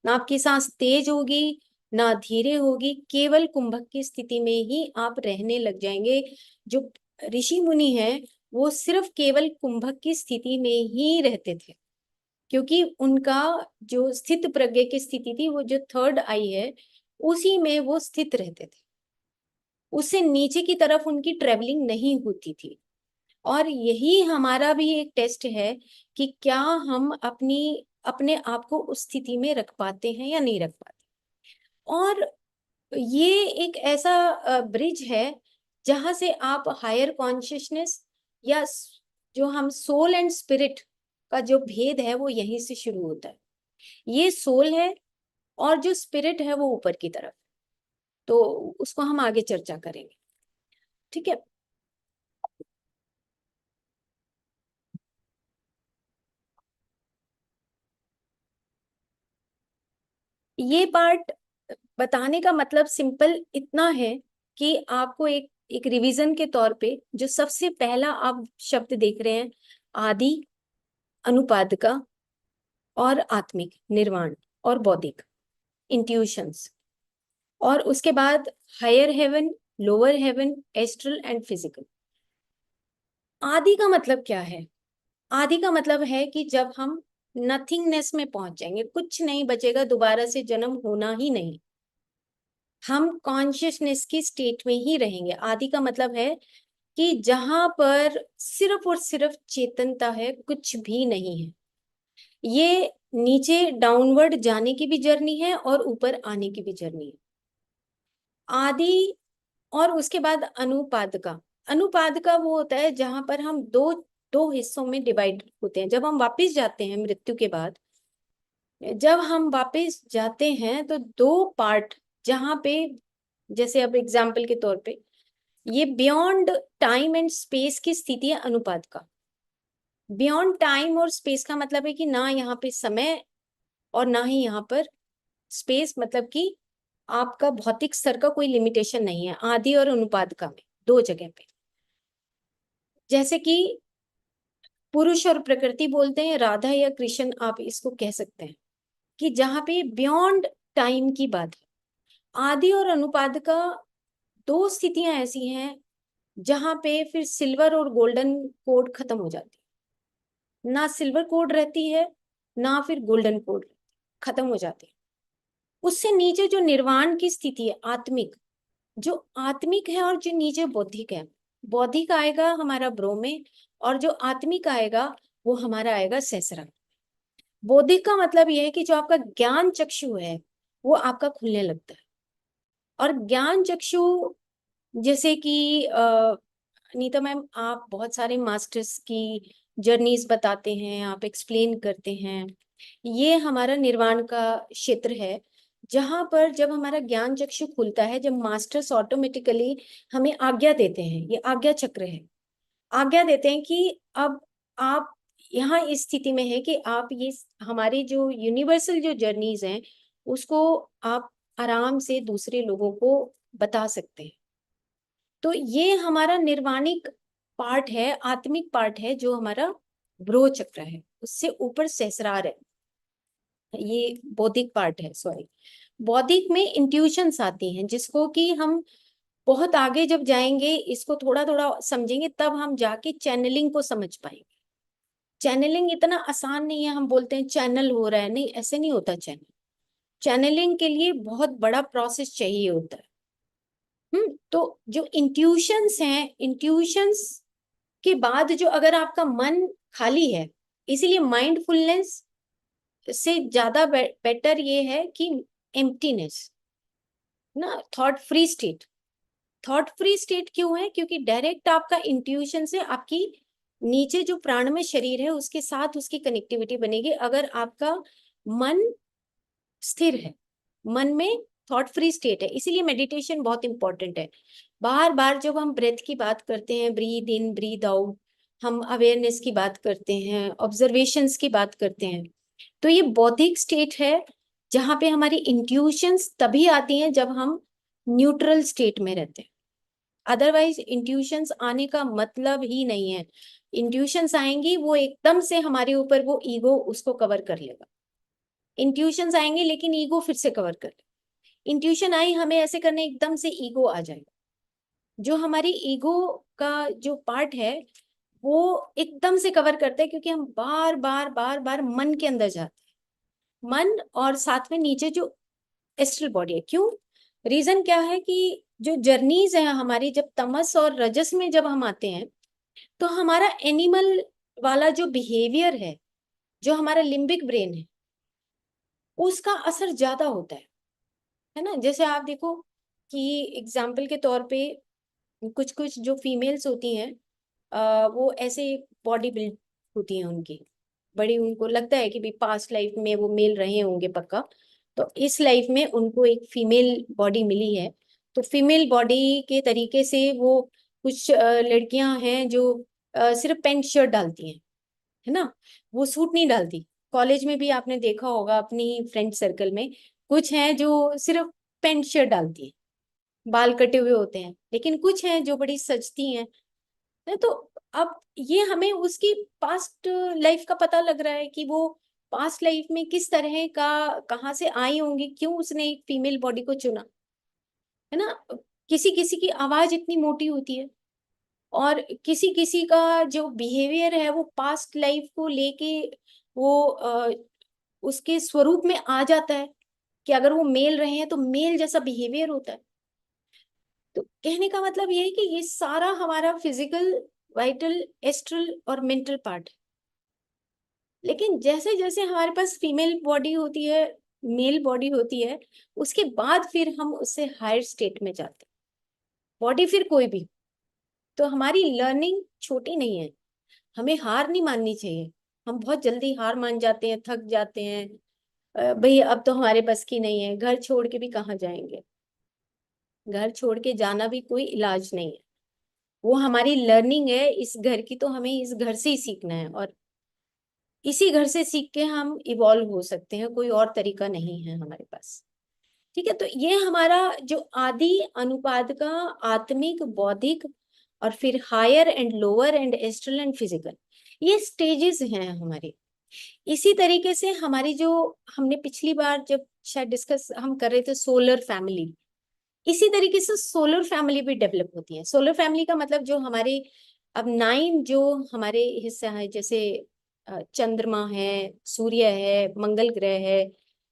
ना आपकी सांस तेज होगी ना धीरे होगी, केवल कुंभक की स्थिति में ही आप रहने लग जाएंगे। जो ऋषि मुनि हैं, वो सिर्फ केवल कुंभक की स्थिति में ही रहते थे, क्योंकि उनका जो स्थित प्रज्ञ की स्थिति थी, वो जो थर्ड आई है, उसी में वो स्थित रहते थे। उससे नीचे की तरफ उनकी ट्रेवलिंग नहीं होती थी। और यही हमारा भी एक टेस्ट है कि क्या हम अपनी, अपने आप को उस स्थिति में रख पाते हैं या नहीं रख पाते। और ये एक ऐसा ब्रिज है जहां से आप हायर कॉन्शियसनेस, या जो हम सोल एंड स्पिरिट का जो भेद है, वो यहीं से शुरू होता है। ये सोल है, और जो स्पिरिट है वो ऊपर की तरफ। तो उसको हम आगे चर्चा करेंगे, ठीक है। ये पार्ट बताने का मतलब सिंपल इतना है कि आपको एक एक रिवीजन के तौर पे, जो सबसे पहला आप शब्द देख रहे हैं, आदि, अनुपादका, और आत्मिक, निर्वाण, और बौद्धिक, इंट्यूशंस, और उसके बाद higher heaven, lower heaven, astral and physical. आदि का मतलब क्या है? आदि का मतलब है कि जब हम नथिंगनेस में पहुंच जाएंगे, कुछ नहीं बचेगा, दोबारा से जन्म होना ही नहीं, हम कॉन्शियसनेस की स्टेट में ही रहेंगे। आदि का मतलब है कि जहां पर सिर्फ और सिर्फ चेतनता है, कुछ भी नहीं है। ये नीचे डाउनवर्ड जाने की भी जर्नी है और ऊपर आने की भी जर्नी है, आदि। और उसके बाद अनुपादका। अनुपादका वो होता है जहां पर हम दो दो हिस्सों में डिवाइड होते हैं। जब हम वापस जाते हैं मृत्यु के बाद, जब हम वापस जाते हैं तो दो पार्ट, जहां पे जैसे अब एग्जाम्पल के तौर पे ये बियॉन्ड टाइम एंड स्पेस की स्थिति है अनुपात का। बियॉन्ड टाइम और स्पेस का मतलब है कि ना यहाँ पे समय और ना ही यहाँ पर स्पेस, मतलब कि आपका भौतिक स्तर का कोई लिमिटेशन नहीं है, आदि और अनुपात का में दो जगह पे। जैसे कि पुरुष और प्रकृति बोलते हैं, राधा या कृष्ण आप इसको कह सकते हैं, कि जहां पे बियॉन्ड टाइम की बात है। आदि और अनुपात का दो स्थितियां ऐसी हैं जहां पे फिर सिल्वर और गोल्डन कोड खत्म हो जाती है, ना सिल्वर कोड रहती है ना फिर गोल्डन कोड, खत्म हो जाती है। उससे नीचे जो निर्वाण की स्थिति है, आत्मिक, जो आत्मिक है और जो नीचे बौद्धिक है, बौद्धिक आएगा हमारा ब्रो में, और जो आत्मिक आएगा वो हमारा आएगा सहस्रा। बौद्धिक का मतलब यह है कि जो आपका ज्ञान चक्षु है वो आपका खुलने लगता है। और ज्ञान चक्षु, जैसे कि नीता मैम आप बहुत सारे मास्टर्स की जर्नीज बताते हैं, आप एक्सप्लेन करते हैं, ये हमारा निर्वाण का क्षेत्र है, जहां पर जब हमारा ज्ञान चक्षु खुलता है, जब मास्टर्स ऑटोमेटिकली हमें आज्ञा देते हैं, ये आज्ञा चक्र है, आज्ञा देते हैं कि अब आप यहाँ इस स्थिति में है कि आप ये हमारी जो यूनिवर्सल जो जर्नीज हैं उसको आप आराम से दूसरे लोगों को बता सकते हैं। तो ये हमारा निर्वाणिक पार्ट है, आत्मिक पार्ट है, जो हमारा ब्रो चक्र है, उससे ऊपर सहस्रार है, ये बौद्धिक पार्ट है। सॉरी, बौद्धिक में इंट्यूशंस आती हैं, जिसको कि हम बहुत आगे जब जाएंगे, इसको थोड़ा थोड़ा समझेंगे, तब हम जाके चैनलिंग को समझ पाएंगे। चैनलिंग इतना आसान नहीं है, हम बोलते हैं चैनल हो रहा है, नहीं ऐसे नहीं होता। चैनलिंग के लिए बहुत बड़ा प्रोसेस चाहिए होता है। तो जो इंट्यूशंस हैं, इंट्यूशंस के बाद जो अगर आपका मन खाली है, इसीलिए माइंडफुलनेस से ज्यादा बेटर ये है कि एम्प्टीनेस ना, thought free state. Thought free state क्यों है? क्योंकि डायरेक्ट आपका इंट्यूशन से आपकी नीचे जो प्राणमय शरीर है उसके साथ उसकी कनेक्टिविटी बनेगी, अगर आपका मन स्थिर है, मन में थॉट फ्री स्टेट है। इसीलिए मेडिटेशन बहुत इंपॉर्टेंट है। बार बार जब हम ब्रेथ की बात करते हैं, ब्रीद इन ब्रीद आउट, हम अवेयरनेस की बात करते हैं, ऑब्जर्वेशंस की बात करते हैं, तो ये बौद्धिक स्टेट है जहां पे हमारी इंट्यूशंस तभी आती हैं जब हम न्यूट्रल स्टेट में रहते हैं। अदरवाइज इंट्यूशंस आने का मतलब ही नहीं है। इंट्यूशंस आएंगी वो एकदम से हमारे ऊपर, वो ईगो उसको कवर कर लेगा। इंट्यूशंस आएंगे लेकिन ईगो फिर से कवर कर लेगा। इंट्यूशन आई, हमें ऐसे करने, एकदम से ईगो आ जाएगा। जो हमारी ईगो का जो पार्ट है वो एकदम से कवर करते हैं, क्योंकि हम बार बार बार बार मन के अंदर जाते हैं, मन और साथ में नीचे जो एस्ट्रल बॉडी है। क्यों? रीजन क्या है कि जो जर्नीज है हमारी, जब तमस और रजस में जब हम आते हैं तो हमारा एनिमल वाला जो बिहेवियर है, जो हमारा लिम्बिक ब्रेन है, उसका असर ज्यादा होता है ना। जैसे आप देखो कि एग्जाम्पल के तौर पे कुछ कुछ जो फीमेल्स होती हैं, वो ऐसे बॉडी बिल्ड होती हैं उनकी, बड़ी, उनको लगता है कि भाई पास्ट लाइफ में वो मेल रहे होंगे पक्का, तो इस लाइफ में उनको एक फीमेल बॉडी मिली है। तो फीमेल बॉडी के तरीके से वो कुछ लड़कियां हैं जो सिर्फ पैंट शर्ट डालती हैं, है ना, वो सूट नहीं डालती। कॉलेज में भी आपने देखा होगा अपनी फ्रेंड सर्कल में, कुछ हैं जो सिर्फ पैंट शर्ट डालती हैं, बाल कटे हुए होते हैं, लेकिन कुछ हैं जो बड़ी सजती हैं, है। तो अब ये हमें उसकी पास्ट लाइफ का पता लग रहा है कि वो पास्ट लाइफ में किस तरह का, कहाँ से आई होंगी, क्यों उसने एक फीमेल बॉडी को चुना, है ना। किसी किसी की आवाज इतनी मोटी होती है, और किसी किसी का जो बिहेवियर है वो पास्ट लाइफ को लेके वो उसके स्वरूप में आ जाता है, कि अगर वो मेल रहे हैं तो मेल जैसा बिहेवियर होता है। तो कहने का मतलब ये है कि ये सारा हमारा फिजिकल, वाइटल, एस्ट्रल और मेंटल पार्ट है। लेकिन जैसे जैसे हमारे पास फीमेल बॉडी होती है, मेल बॉडी होती है, उसके बाद फिर हम उससे हायर स्टेट में जाते हैं, बॉडी फिर कोई भी। तो हमारी लर्निंग छोटी नहीं है, हमें हार नहीं माननी चाहिए। हम बहुत जल्दी हार मान जाते हैं, थक जाते हैं, भाई अब तो हमारे बस की नहीं है, घर छोड़ के भी कहाँ जाएंगे। घर छोड़ के जाना भी कोई इलाज नहीं है, वो हमारी लर्निंग है इस घर की, तो हमें इस घर से ही सीखना है, और इसी घर से सीख के हम इवॉल्व हो सकते हैं, कोई और तरीका नहीं है हमारे पास। ठीक है, तो ये हमारा जो आदि अनुपाद का आत्मिक, बौद्धिक, और फिर higher and lower and astral and physical, ये स्टेजेस हैं हमारे। इसी तरीके से हमारी जो, हमने पिछली बार जब शायद डिस्कस हम कर रहे थे सोलर फैमिली, इसी तरीके से सोलर फैमिली भी डेवलप होती है। सोलर फैमिली का मतलब जो हमारे अब 9 जो हमारे हिस्सा है, जैसे चंद्रमा है, सूर्य है, मंगल ग्रह है,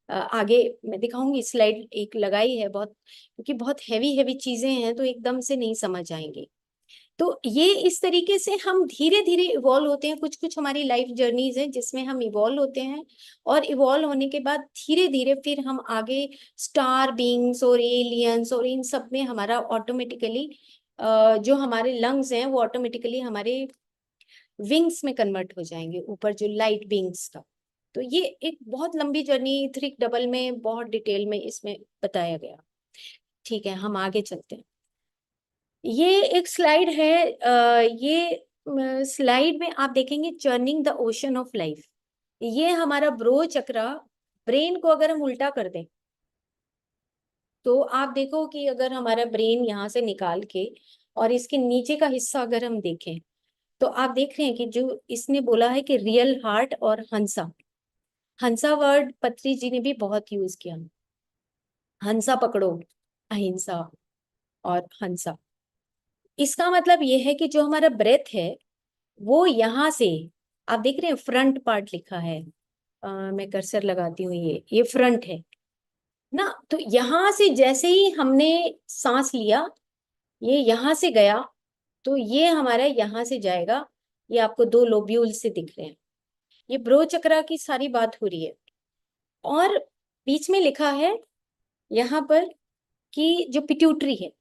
आगे मैं दिखाऊंगी, स्लाइड एक लगाई है बहुत, क्योंकि बहुत हैवी हैवी चीजें हैं तो एकदम से नहीं समझ आएंगे। तो ये इस तरीके से हम धीरे धीरे इवॉल्व होते हैं। कुछ कुछ हमारी लाइफ जर्नीज हैं जिसमें हम इवॉल्व होते हैं, और इवॉल्व होने के बाद धीरे धीरे फिर हम आगे स्टार बीइंग्स और एलियंस और इन सब में हमारा ऑटोमेटिकली जो हमारे लंग्स हैं वो ऑटोमेटिकली हमारे विंग्स में कन्वर्ट हो जाएंगे, ऊपर जो लाइट बीइंग्स का। तो ये एक बहुत लंबी जर्नी 3 डबल में बहुत डिटेल में इसमें बताया गया। ठीक है, हम आगे चलते हैं। ये एक स्लाइड है, ये स्लाइड में आप देखेंगे churning the ocean of life. ये हमारा ब्रो चक्रा, ब्रेन को अगर हम उल्टा कर दें तो आप देखो कि अगर हमारा ब्रेन यहाँ से निकाल के और इसके नीचे का हिस्सा अगर हम देखें, तो आप देख रहे हैं कि जो इसने बोला है कि रियल हार्ट और हंसा, हंसा वर्ड पत्री जी ने भी बहुत यूज किया। हंसा पकड़ो, अहिंसा और हंसा, इसका मतलब ये है कि जो हमारा ब्रेथ है वो यहाँ से, आप देख रहे हैं फ्रंट पार्ट लिखा है, मैं कर्सर लगाती हूँ, ये फ्रंट है ना। तो यहाँ से जैसे ही हमने सांस लिया, ये यहाँ से गया, तो ये हमारा यहाँ से जाएगा। ये आपको 2 लोब्यूल से दिख रहे हैं, ये ब्रो चक्रा की सारी बात हो रही है। और बीच में लिखा है यहाँ पर कि जो पिट्यूटरी है,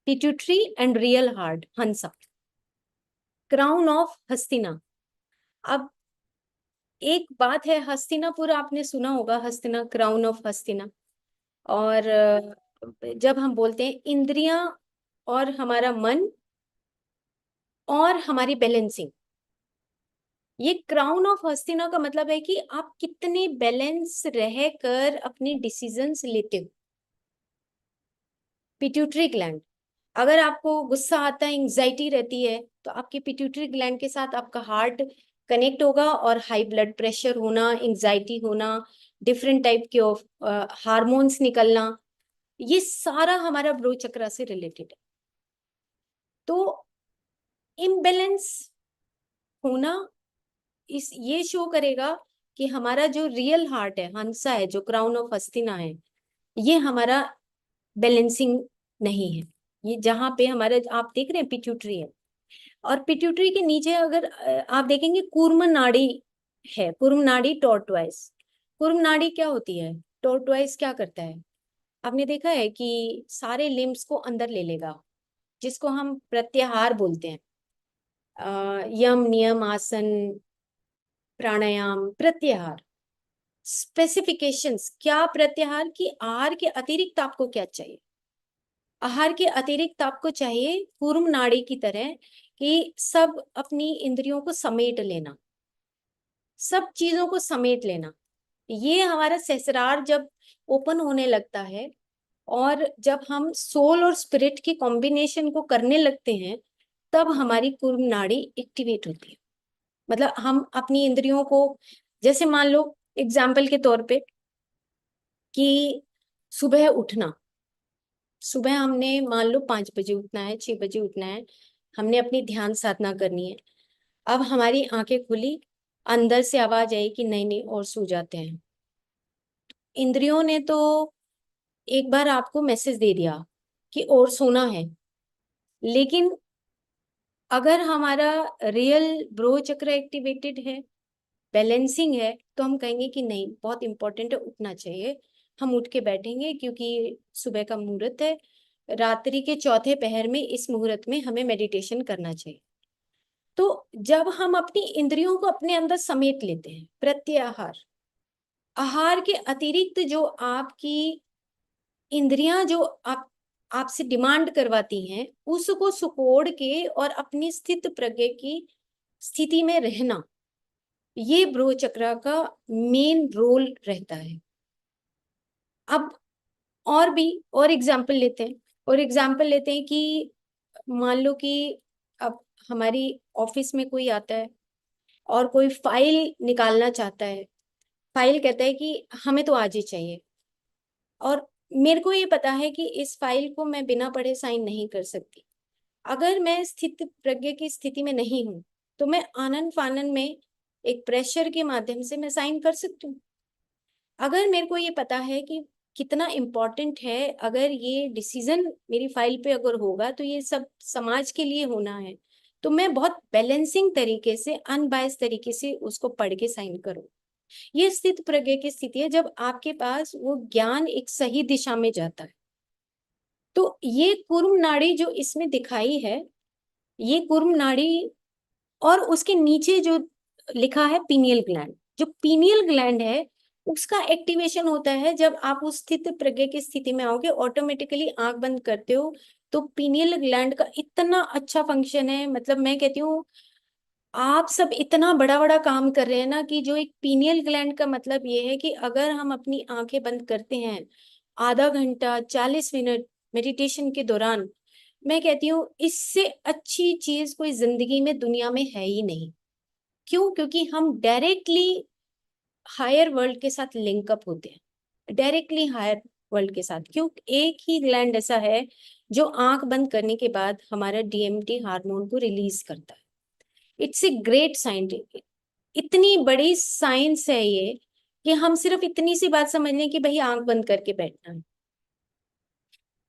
pituitary and real heart, Hansa, crown of Hastina. अब एक बात है, हस्तिनापुर आपने सुना होगा, हस्तिना, क्राउन ऑफ हस्तिना। और जब हम बोलते हैं इंद्रियां और हमारा मन और हमारी बैलेंसिंग, ये क्राउन ऑफ हस्तिना का मतलब है कि आप कितने बैलेंस रह कर अपने डिसीजंस लेते हो। पिट्यूटरी ग्लैंड, अगर आपको गुस्सा आता है, एंजाइटी रहती है, तो आपके पिट्यूटरी ग्लैंड के साथ आपका हार्ट कनेक्ट होगा, और हाई ब्लड प्रेशर होना, एंजाइटी होना, डिफरेंट टाइप के ऑफ हार्मोन्स निकलना, ये सारा हमारा ब्रो चक्रा से रिलेटेड है। तो इम्बैलेंस होना इस ये शो करेगा कि हमारा जो रियल हार्ट है, हंसा है, जो क्राउन ऑफ हस्तिना है, ये हमारा बैलेंसिंग नहीं है। ये जहाँ पे हमारे, आप देख रहे हैं पिट्यूटरी है, और पिट्यूटरी के नीचे अगर आप देखेंगे कूर्म नाड़ी है, कूर्म नाड़ी टॉर्टवाइस। कूर्म नाड़ी क्या होती है, टॉर्टवाइस क्या करता है, आपने देखा है कि सारे लिम्स को अंदर ले लेगा, जिसको हम प्रत्याहार बोलते हैं। यम नियम आसन प्राणायाम प्रत्याहार, स्पेसिफिकेशंस, क्या प्रत्याहार की आहार के अतिरिक्त आपको क्या चाहिए। आहार के अतिरिक्त आपको चाहिए कूर्म नाड़ी की तरह कि सब अपनी इंद्रियों को समेट लेना, सब चीजों को समेट लेना। ये हमारा सहस्रार जब ओपन होने लगता है, और जब हम सोल और स्पिरिट की कॉम्बिनेशन को करने लगते हैं, तब हमारी कूर्म नाड़ी एक्टिवेट होती है। मतलब हम अपनी इंद्रियों को, जैसे मान लो एग्जाम्पल के तौर पे कि सुबह उठना, सुबह हमने मान लो 5 बजे उठना है, 6 बजे उठना है, हमने अपनी ध्यान साधना करनी है। अब हमारी आंखें खुली, अंदर से आवाज आई कि नहीं नहीं और सो जाते हैं। इंद्रियों ने तो एक बार आपको मैसेज दे दिया कि और सोना है, लेकिन अगर हमारा रियल ब्रो चक्र एक्टिवेटेड है, बैलेंसिंग है, तो हम कहेंगे कि नहीं बहुत इंपॉर्टेंट है, उठना चाहिए। हम उठ के बैठेंगे क्योंकि सुबह का मुहूर्त है, रात्रि के चौथे पहर में इस मुहूर्त में हमें मेडिटेशन करना चाहिए। तो जब हम अपनी इंद्रियों को अपने अंदर समेट लेते हैं, प्रत्याहार, आहार के अतिरिक्त जो आपकी इंद्रियां जो आपसे डिमांड करवाती हैं, उसको सुकोड़ के और अपनी स्थित प्रज्ञ की स्थिति में रहना, ये ब्रो चक्र का मेन रोल रहता है। अब और भी और एग्जाम्पल लेते हैं, कि मान लो कि अब हमारी ऑफिस में कोई आता है और कोई फाइल निकालना चाहता है। फाइल कहता है कि हमें तो आज ही चाहिए, और मेरे को ये पता है कि इस फाइल को मैं बिना पढ़े साइन नहीं कर सकती। अगर मैं स्थित प्रज्ञ की स्थिति में नहीं हूं, तो मैं आनन फानन में एक प्रेशर के माध्यम से मैं साइन कर सकती हूँ। अगर मेरे को ये पता है कि कितना इम्पोर्टेंट है, अगर ये डिसीजन मेरी फाइल पे अगर होगा तो ये सब समाज के लिए होना है, तो मैं बहुत बैलेंसिंग तरीके से, अनबायस तरीके से उसको पढ़ के साइन करूँ। ये स्थित प्रज्ञ की स्थिति है जब आपके पास वो ज्ञान एक सही दिशा में जाता है। तो ये कुर्म नाड़ी जो इसमें दिखाई है, ये कुर्म नाड़ी, और उसके नीचे जो लिखा है पीनियल ग्लैंड, जो पीनियल ग्लैंड है उसका एक्टिवेशन होता है जब आप उस स्थित प्रज्ञ की स्थिति में आओगे। ऑटोमेटिकली आंख बंद करते हो तो पीनियल ग्लैंड का इतना अच्छा फंक्शन है, मतलब मैं कहती हूँ आप सब इतना बड़ा बड़ा काम कर रहे हैं ना, कि जो एक पीनियल ग्लैंड का मतलब ये है कि अगर हम अपनी आंखें बंद करते हैं आधा घंटा 40 मिनट मेडिटेशन के दौरान, मैं कहती हूँ इससे अच्छी चीज कोई जिंदगी में दुनिया में है ही नहीं। क्यों? क्योंकि हम डायरेक्टली हायर वर्ल्ड के साथ लिंकअप होते हैं, डायरेक्टली हायर वर्ल्ड के साथ। क्यों? एक ही ग्लैंड ऐसा है जो आंख बंद करने के बाद हमारा डीएमटी हार्मोन को रिलीज करता है। इट्स ए ग्रेट साइंस, इतनी बड़ी साइंस है ये, कि हम सिर्फ इतनी सी बात समझ लें कि भाई आंख बंद करके बैठना है।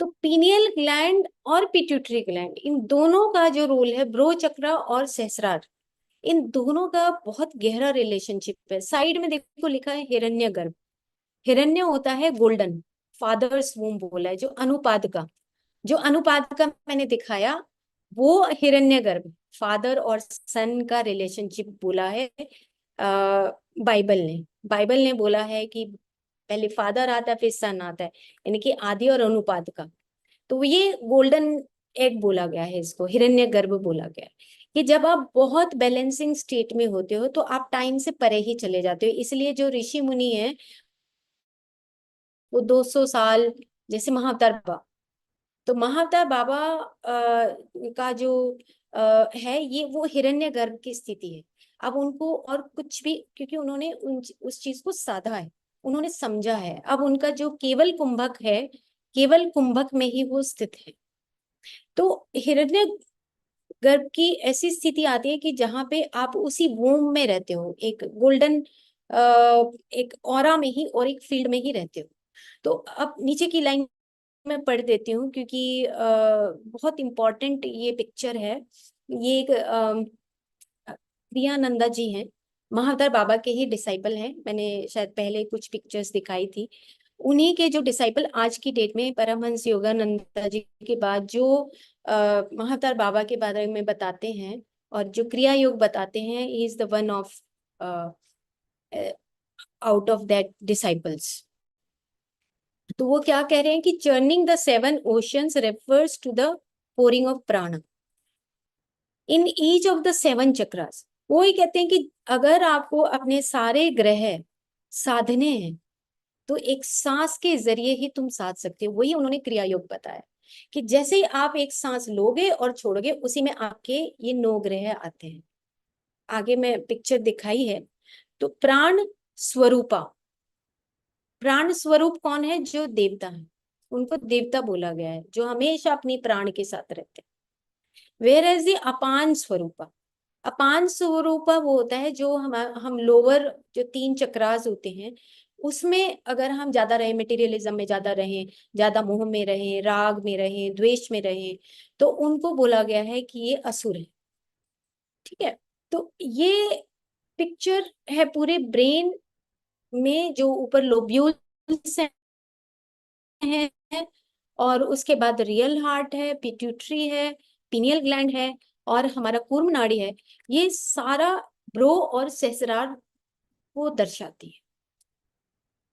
तो पीनियल ग्लैंड और पिट्यूटरी ग्लैंड, इन दोनों का जो रोल है, ब्रो चक्र और सहस्रार, इन दोनों का बहुत गहरा रिलेशनशिप है। साइड में देखो लिखा है हिरण्यगर्भ। हिरण्य होता है गोल्डन, फादर्स वूम बोला है, जो अनुपात का मैंने दिखाया वो हिरण्यगर्भ, फादर और सन का रिलेशनशिप बोला है। बाइबल ने बोला है कि पहले फादर आता है फिर सन आता है, यानी कि आदि और अनुपात का। तो ये गोल्डन एग बोला गया है, इसको हिरण्यगर्भ बोला गया है। कि जब आप बहुत बैलेंसिंग स्टेट में होते हो तो आप टाइम से परे ही चले जाते हो। इसलिए जो ऋषि मुनि है वो 200 साल, जैसे महाअवतार बाबा, तो महाअवतार बाबा का जो है ये वो हिरण्यगर्भ की स्थिति है। अब उनको और कुछ भी, क्योंकि उन्होंने उस चीज को साधा है, उन्होंने समझा है। अब उनका जो केवल कुंभक है, केवल कुंभक में ही वो स्थित है। तो हिरण्य गर्भ की ऐसी स्थिति आती है कि जहां पे आप उसी वोम में रहते हो, एक गोल्डन एक ऑरा में ही और एक फील्ड में ही रहते हो। तो अब नीचे की लाइन मैं पढ़ देती हूँ, क्योंकि बहुत इंपॉर्टेंट ये पिक्चर है। ये एक प्रियानंदा जी हैं, महाअवतार बाबा के ही डिसाइपल हैं। मैंने शायद पहले कुछ पिक्चर्स दिखाई थी। उन्हीं के जो डिसाइपल आज की डेट में परमहंस योगानंदा जी के बाद जो महाअवतार बाबा के बारे में बताते हैं और जो क्रिया योग बताते हैं, he is the one of out of that disciples. तो वो क्या कह रहे हैं कि churning the 7 oceans refers to the pouring of prana in each of the 7 chakras. वो ही कहते हैं कि अगर आपको अपने सारे ग्रह साधने हैं तो एक सांस के जरिए ही तुम साध सकते हो। वही उन्होंने क्रिया योग बताया कि जैसे ही आप एक सांस लोगे और छोड़ोगे, उसी में आपके ये 9 ग्रह आते हैं। आगे मैं पिक्चर दिखाई है। तो प्राण स्वरूपा, प्राण स्वरूप कौन है? जो देवता है, उनको देवता बोला गया है, जो हमेशा अपनी प्राण के साथ रहते हैं। वेयर एज द अपान स्वरूपा, अपान स्वरूपा वो होता है जो हम लोअर जो 3 चक्रास होते हैं उसमें अगर हम ज्यादा रहे, मटेरियलिज्म में ज्यादा रहे, ज्यादा मोह में रहे, राग में रहे, द्वेष में रहे, तो उनको बोला गया है कि ये असुर है। ठीक है? तो ये पिक्चर है पूरे ब्रेन में, जो ऊपर लोब्यूल्स हैं, और उसके बाद रियल हार्ट है, पिट्यूटरी है, पीनियल ग्लैंड है, और हमारा कूर्म नाड़ी है, ये सारा ब्रो और सहस्रार को दर्शाती है।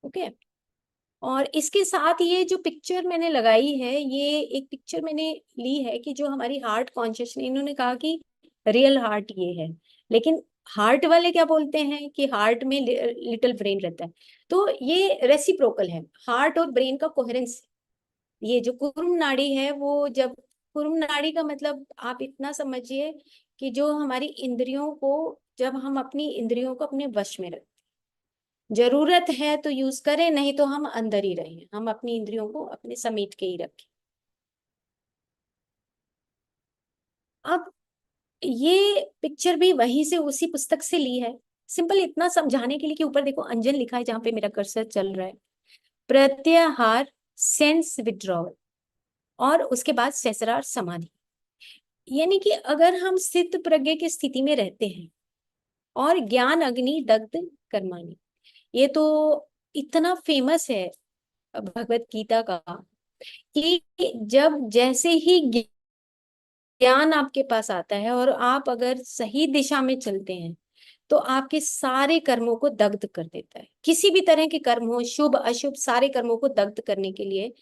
ओके। और इसके साथ ये जो पिक्चर मैंने लगाई है, ये एक पिक्चर मैंने ली है कि जो हमारी हार्ट कॉन्शियस, इन्होंने कहा कि रियल हार्ट ये है, लेकिन हार्ट वाले क्या बोलते हैं कि हार्ट में लिटिल ब्रेन रहता है। तो ये रेसिप्रोकल है, हार्ट और ब्रेन का कोहेरेंस। ये जो कुर्म नाड़ी है, वो जब कुर्म नाड़ी का मतलब आप इतना समझिए कि जो हमारी इंद्रियों को, जब हम अपनी इंद्रियों को अपने वश में रखते, जरूरत है तो यूज करें, नहीं तो हम अंदर ही रहें, हम अपनी इंद्रियों को अपने समेट के ही रखें। अब ये पिक्चर भी वहीं से, उसी पुस्तक से ली है, सिंपल इतना समझाने के लिए कि ऊपर देखो अंजन लिखा है जहां पे मेरा कर्सर चल रहा है, प्रत्याहार सेंस विड्रॉवल, और उसके बाद सहस्रार समाधि। यानी कि अगर हम स्थित प्रज्ञ की स्थिति में रहते हैं और ज्ञान अग्नि दग्ध कर्माणि, ये तो इतना फेमस है भगवत गीता का, कि जब जैसे ही ज्ञान आपके पास आता है और आप अगर सही दिशा में चलते हैं, तो आपके सारे कर्मों को दग्ध कर देता है। किसी भी तरह के कर्म हो, शुभ अशुभ, सारे कर्मों को दग्ध करने के लिए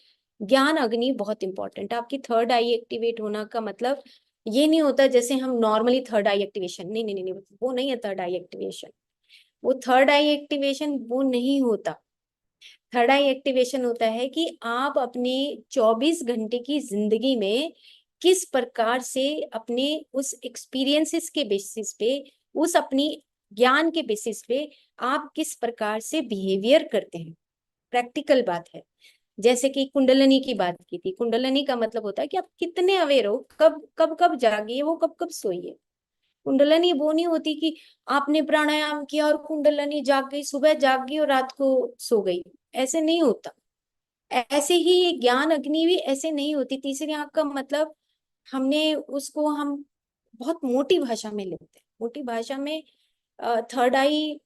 ज्ञान अग्नि बहुत इंपॉर्टेंट है। आपकी थर्ड आई एक्टिवेट होना का मतलब ये नहीं होता जैसे हम नॉर्मली थर्ड आई एक्टिवेशन, नहीं नहीं नहीं, वो नहीं है थर्ड आई एक्टिवेशन। वो थर्ड आई एक्टिवेशन वो नहीं होता। थर्ड आई एक्टिवेशन होता है कि आप अपने 24 घंटे की जिंदगी में किस प्रकार से अपने उस एक्सपीरियंसेस के बेसिस पे, उस अपनी ज्ञान के बेसिस पे आप किस प्रकार से बिहेवियर करते हैं। प्रैक्टिकल बात है। जैसे कि कुंडलनी की बात की थी, कुंडलनी का मतलब होता है कि आप कितने अवेयर हो, कब कब कब जागिए, वो कब कब सोइए। कुंडलनी वो नहीं होती कि आपने प्राणायाम किया और कुंडलनी जाग गई, सुबह जाग गई और रात को सो गई, ऐसे नहीं होता। ऐसे ही ये ज्ञान अग्नि भी ऐसे नहीं होती। तीसरी आंख का मतलब हमने उसको हम बहुत मोटी भाषा में लेते हैं, मोटी भाषा में थर्ड आई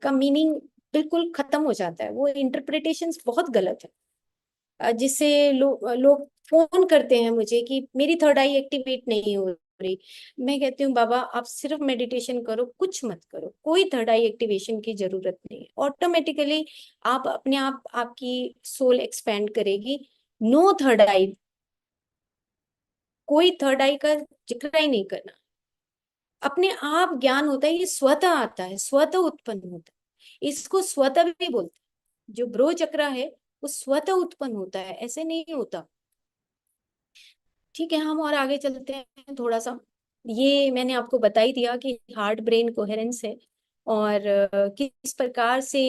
का मीनिंग बिल्कुल खत्म हो जाता है, वो इंटरप्रिटेशंस बहुत गलत है। जिससे लोग फोन करते हैं मुझे कि मेरी थर्ड आई एक्टिवेट नहीं हो रही। मैं कहती हूँ बाबा आप सिर्फ मेडिटेशन करो, कुछ मत करो, कोई थर्ड आई एक्टिवेशन की जरूरत नहीं है। ऑटोमेटिकली आप अपने आप, आपकी सोल एक्सपेंड करेगी। नो थर्ड आई, कोई थर्ड आई का जिक्र ही नहीं करना। अपने आप ज्ञान होता है, ये स्वतः आता है, स्वतः उत्पन्न होता है, इसको स्वतः भी बोलते हैं। जो ब्रो चक्र है वो स्वतः उत्पन्न होता है, ऐसे नहीं होता। ठीक है, हम और आगे चलते हैं थोड़ा सा। ये मैंने आपको बता ही दिया कि हार्ट ब्रेन कोहेरेंस है, और किस प्रकार से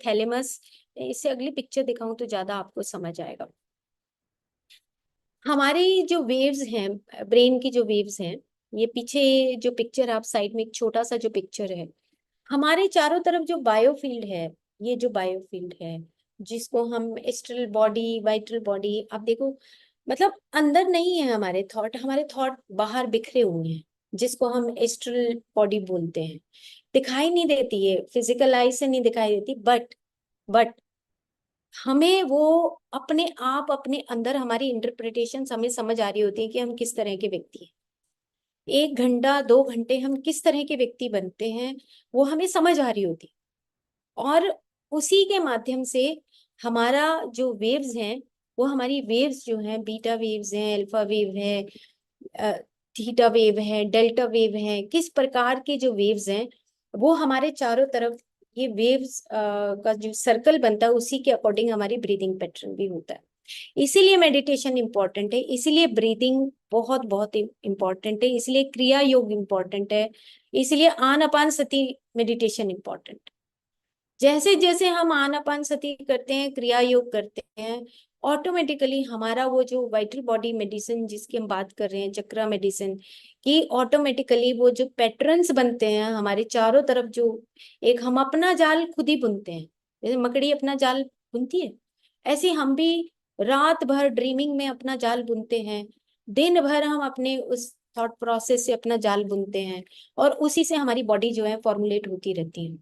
थैलेमस, इससे अगली पिक्चर दिखाऊं तो ज्यादा आपको समझ आएगा। हमारी जो वेव्स हैं, ब्रेन की जो वेव्स हैं, ये पीछे जो पिक्चर आप साइड में, एक छोटा सा जो पिक्चर है, हमारे चारों तरफ जो बायोफील्ड है, ये जो बायोफील्ड है जिसको हम एस्ट्रल बॉडी, वाइटल बॉडी, आप देखो, मतलब अंदर नहीं है हमारे थॉट बाहर बिखरे हुए हैं, जिसको हम एस्ट्रल बॉडी बोलते हैं। दिखाई नहीं देती है, फिजिकल आई से नहीं दिखाई देती, बट हमें वो अपने आप, अपने अंदर हमारी इंटरप्रिटेशन हमें समझ आ रही होती है कि हम किस तरह के व्यक्ति हैं। 1 घंटा 2 घंटे हम किस तरह के व्यक्ति बनते हैं, वो हमें समझ आ रही होती। और उसी के माध्यम से हमारा जो वेव्स हैं, वो हमारी वेव्स जो हैं, बीटा वेव्स हैं, अल्फा वेव है, थीटा वेव है, डेल्टा वेव है, किस प्रकार के जो वेव्स हैं, वो हमारे चारों तरफ, ये वेव्स का जो सर्कल बनता है उसी के अकॉर्डिंग हमारी ब्रीदिंग पैटर्न भी होता है। इसीलिए मेडिटेशन इंपॉर्टेंट है, इसीलिए ब्रीदिंग बहुत बहुत इंपॉर्टेंट है, इसलिए क्रिया योग इंपॉर्टेंट है, इसलिए आनापान सती मेडिटेशन इंपॉर्टेंट। जैसे जैसे हम आनापानसति करते हैं, क्रिया योग करते हैं, ऑटोमेटिकली हमारा वो जो वाइटल बॉडी मेडिसिन जिसकी हम बात कर रहे हैं, चक्रा मेडिसिन की, ऑटोमेटिकली वो जो पैटर्न्स बनते हैं हमारे चारों तरफ, जो एक हम अपना जाल खुद ही बुनते हैं, जैसे मकड़ी अपना जाल बुनती है, ऐसे हम भी रात भर ड्रीमिंग में अपना जाल बुनते हैं, दिन भर हम अपने उस थॉट प्रोसेस से अपना जाल बुनते हैं, और उसी से हमारी बॉडी जो है फॉर्मुलेट होती रहती है।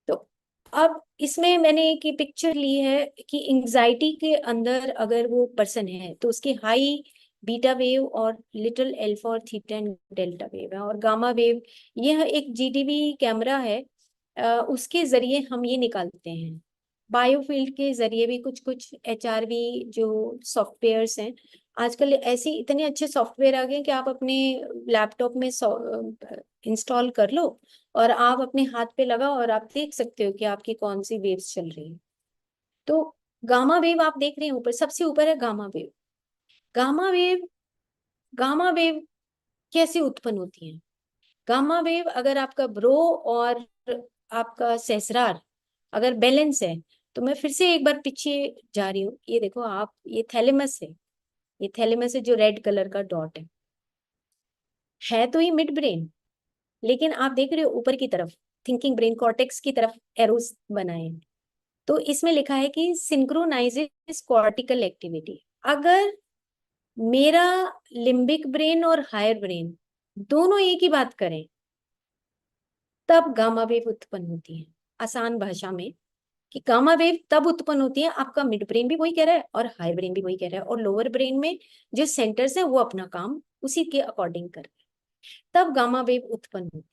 तो अब इसमें मैंने एक पिक्चर ली है कि एंजाइटी के अंदर अगर वो पर्सन है तो उसकी हाई बीटा वेव और लिटिल अल्फा और थीटा एंड डेल्टा वेव है। और गामा वेव यह एक जीडीवी कैमरा है, उसके जरिए हम ये निकालते हैं। बायोफील्ड के जरिए भी कुछ कुछ एचआरवी जो सॉफ्टवेयर्स हैं, आजकल ऐसे इतने अच्छे सॉफ्टवेयर आ गए हैं कि आप अपने लैपटॉप में इंस्टॉल कर लो और आप अपने हाथ पे लगाओ और आप देख सकते हो कि आपकी कौन सी वेव्स चल रही है। तो गामा वेव आप देख रहे हैं, ऊपर सबसे ऊपर है gamma wave. Gamma wave, gamma wave कैसे उत्पन्न होती है? गामा वेव, अगर आपका ब्रो और आपका सहस्रार अगर बैलेंस है, तो मैं फिर से एक बार पीछे जा रही हूँ, ये देखो आप, ये थैलेमस है, ये थैलेमस है जो रेड कलर का डॉट है तो ये मिड ब्रेन, लेकिन आप देख रहे हो ऊपर की तरफ थिंकिंग ब्रेन कॉर्टेक्स की तरफ एरोस बनाए हैं। तो इसमें लिखा है कि सिंक्रोनाइजेस कॉर्टिकल एक्टिविटी। अगर मेरा लिम्बिक ब्रेन और हायर ब्रेन दोनों एक ही बात करें, तब गामा वेव उत्पन्न होती है। आसान भाषा में कि गामा वेव तब उत्पन्न होती है, आपका मिड ब्रेन भी वही कह रहा है और हाई ब्रेन भी वही कह रहा है, और लोअर ब्रेन में जो सेंटर्स है वो अपना काम उसी के अकॉर्डिंग कर रहे हैं, तब गामा वेव उत्पन्न होती है।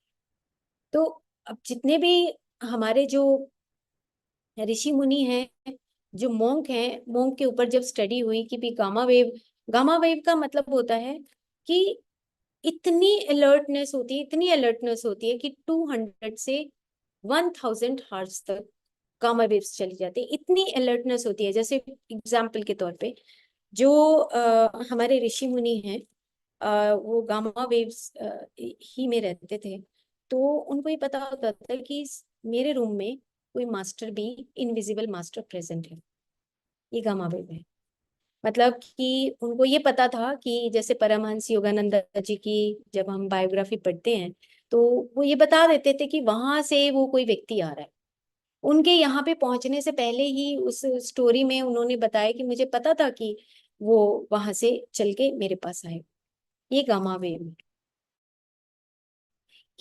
तो अब जितने भी हमारे जो ऋषि मुनि हैं, जो मोंक हैं, मोंक के ऊपर जब स्टडी हुई कि भी गामा वेव का मतलब होता है कि इतनी अलर्टनेस होती है, इतनी अलर्टनेस होती है कि 200 से 1000 हर्ट्ज तक गामा वेव्स चली जाती है। इतनी अलर्टनेस होती है, जैसे एग्जाम्पल के तौर पे जो हमारे ऋषि मुनि हैं, वो गामा वेव्स ही में रहते थे, तो उनको ये पता होता था कि मेरे रूम में कोई मास्टर भी, इनविजिबल मास्टर प्रेजेंट है, ये गामा वेव है। मतलब कि उनको ये पता था कि जैसे परमहंस योगानंद जी की जब हम बायोग्राफी पढ़ते हैं, तो वो ये बता देते थे कि वहां से वो कोई व्यक्ति आ रहा है। उनके यहाँ पे पहुंचने से पहले ही उस स्टोरी में उन्होंने बताया कि मुझे पता था कि वो वहां से चल के मेरे पास आए। ये गामा वेव है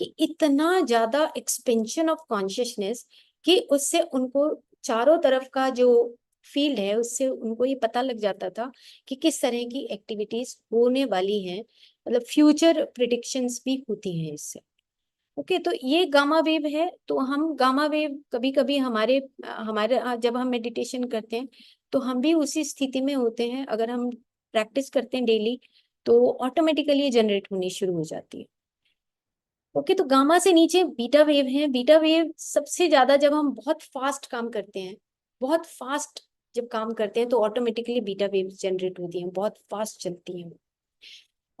कि इतना ज्यादा एक्सपेंशन ऑफ कॉन्शियसनेस कि उससे उनको चारों तरफ का जो फील्ड है उससे उनको ये पता लग जाता था कि किस तरह की एक्टिविटीज होने वाली हैं, मतलब फ्यूचर प्रिडिक्शंस भी होती हैं इससे। ओके, तो ये गामा वेव है। तो हम गामा वेव कभी कभी हमारे हमारे जब हम मेडिटेशन करते हैं तो हम भी उसी स्थिति में होते हैं, अगर हम प्रैक्टिस करते हैं डेली तो ऑटोमेटिकली ये जनरेट होनी शुरू हो जाती है। ओके, तो गामा से नीचे बीटा वेव है। बीटा वेव सबसे ज्यादा जब हम बहुत फास्ट काम करते हैं, बहुत फास्ट जब काम करते हैं तो ऑटोमेटिकली बीटा वेव जनरेट होती हैं, बहुत फास्ट चलती हैं।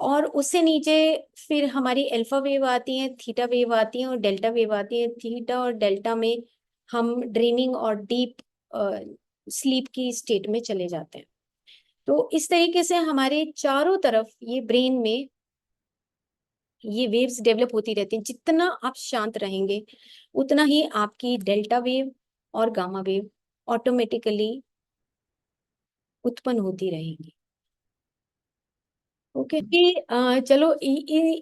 और उससे नीचे फिर हमारी अल्फा वेव आती है, थीटा वेव आती है और डेल्टा वेव आती है। थीटा और डेल्टा में हम ड्रीमिंग और डीप स्लीप की स्टेट में चले जाते हैं। तो इस तरीके से हमारे चारों तरफ ये ब्रेन में ये वेव्स डेवलप होती रहती हैं। जितना आप शांत रहेंगे उतना ही आपकी डेल्टा वेव और गामा वेव ऑटोमेटिकली उत्पन्न होती रहेंगी। ओके जी, चलो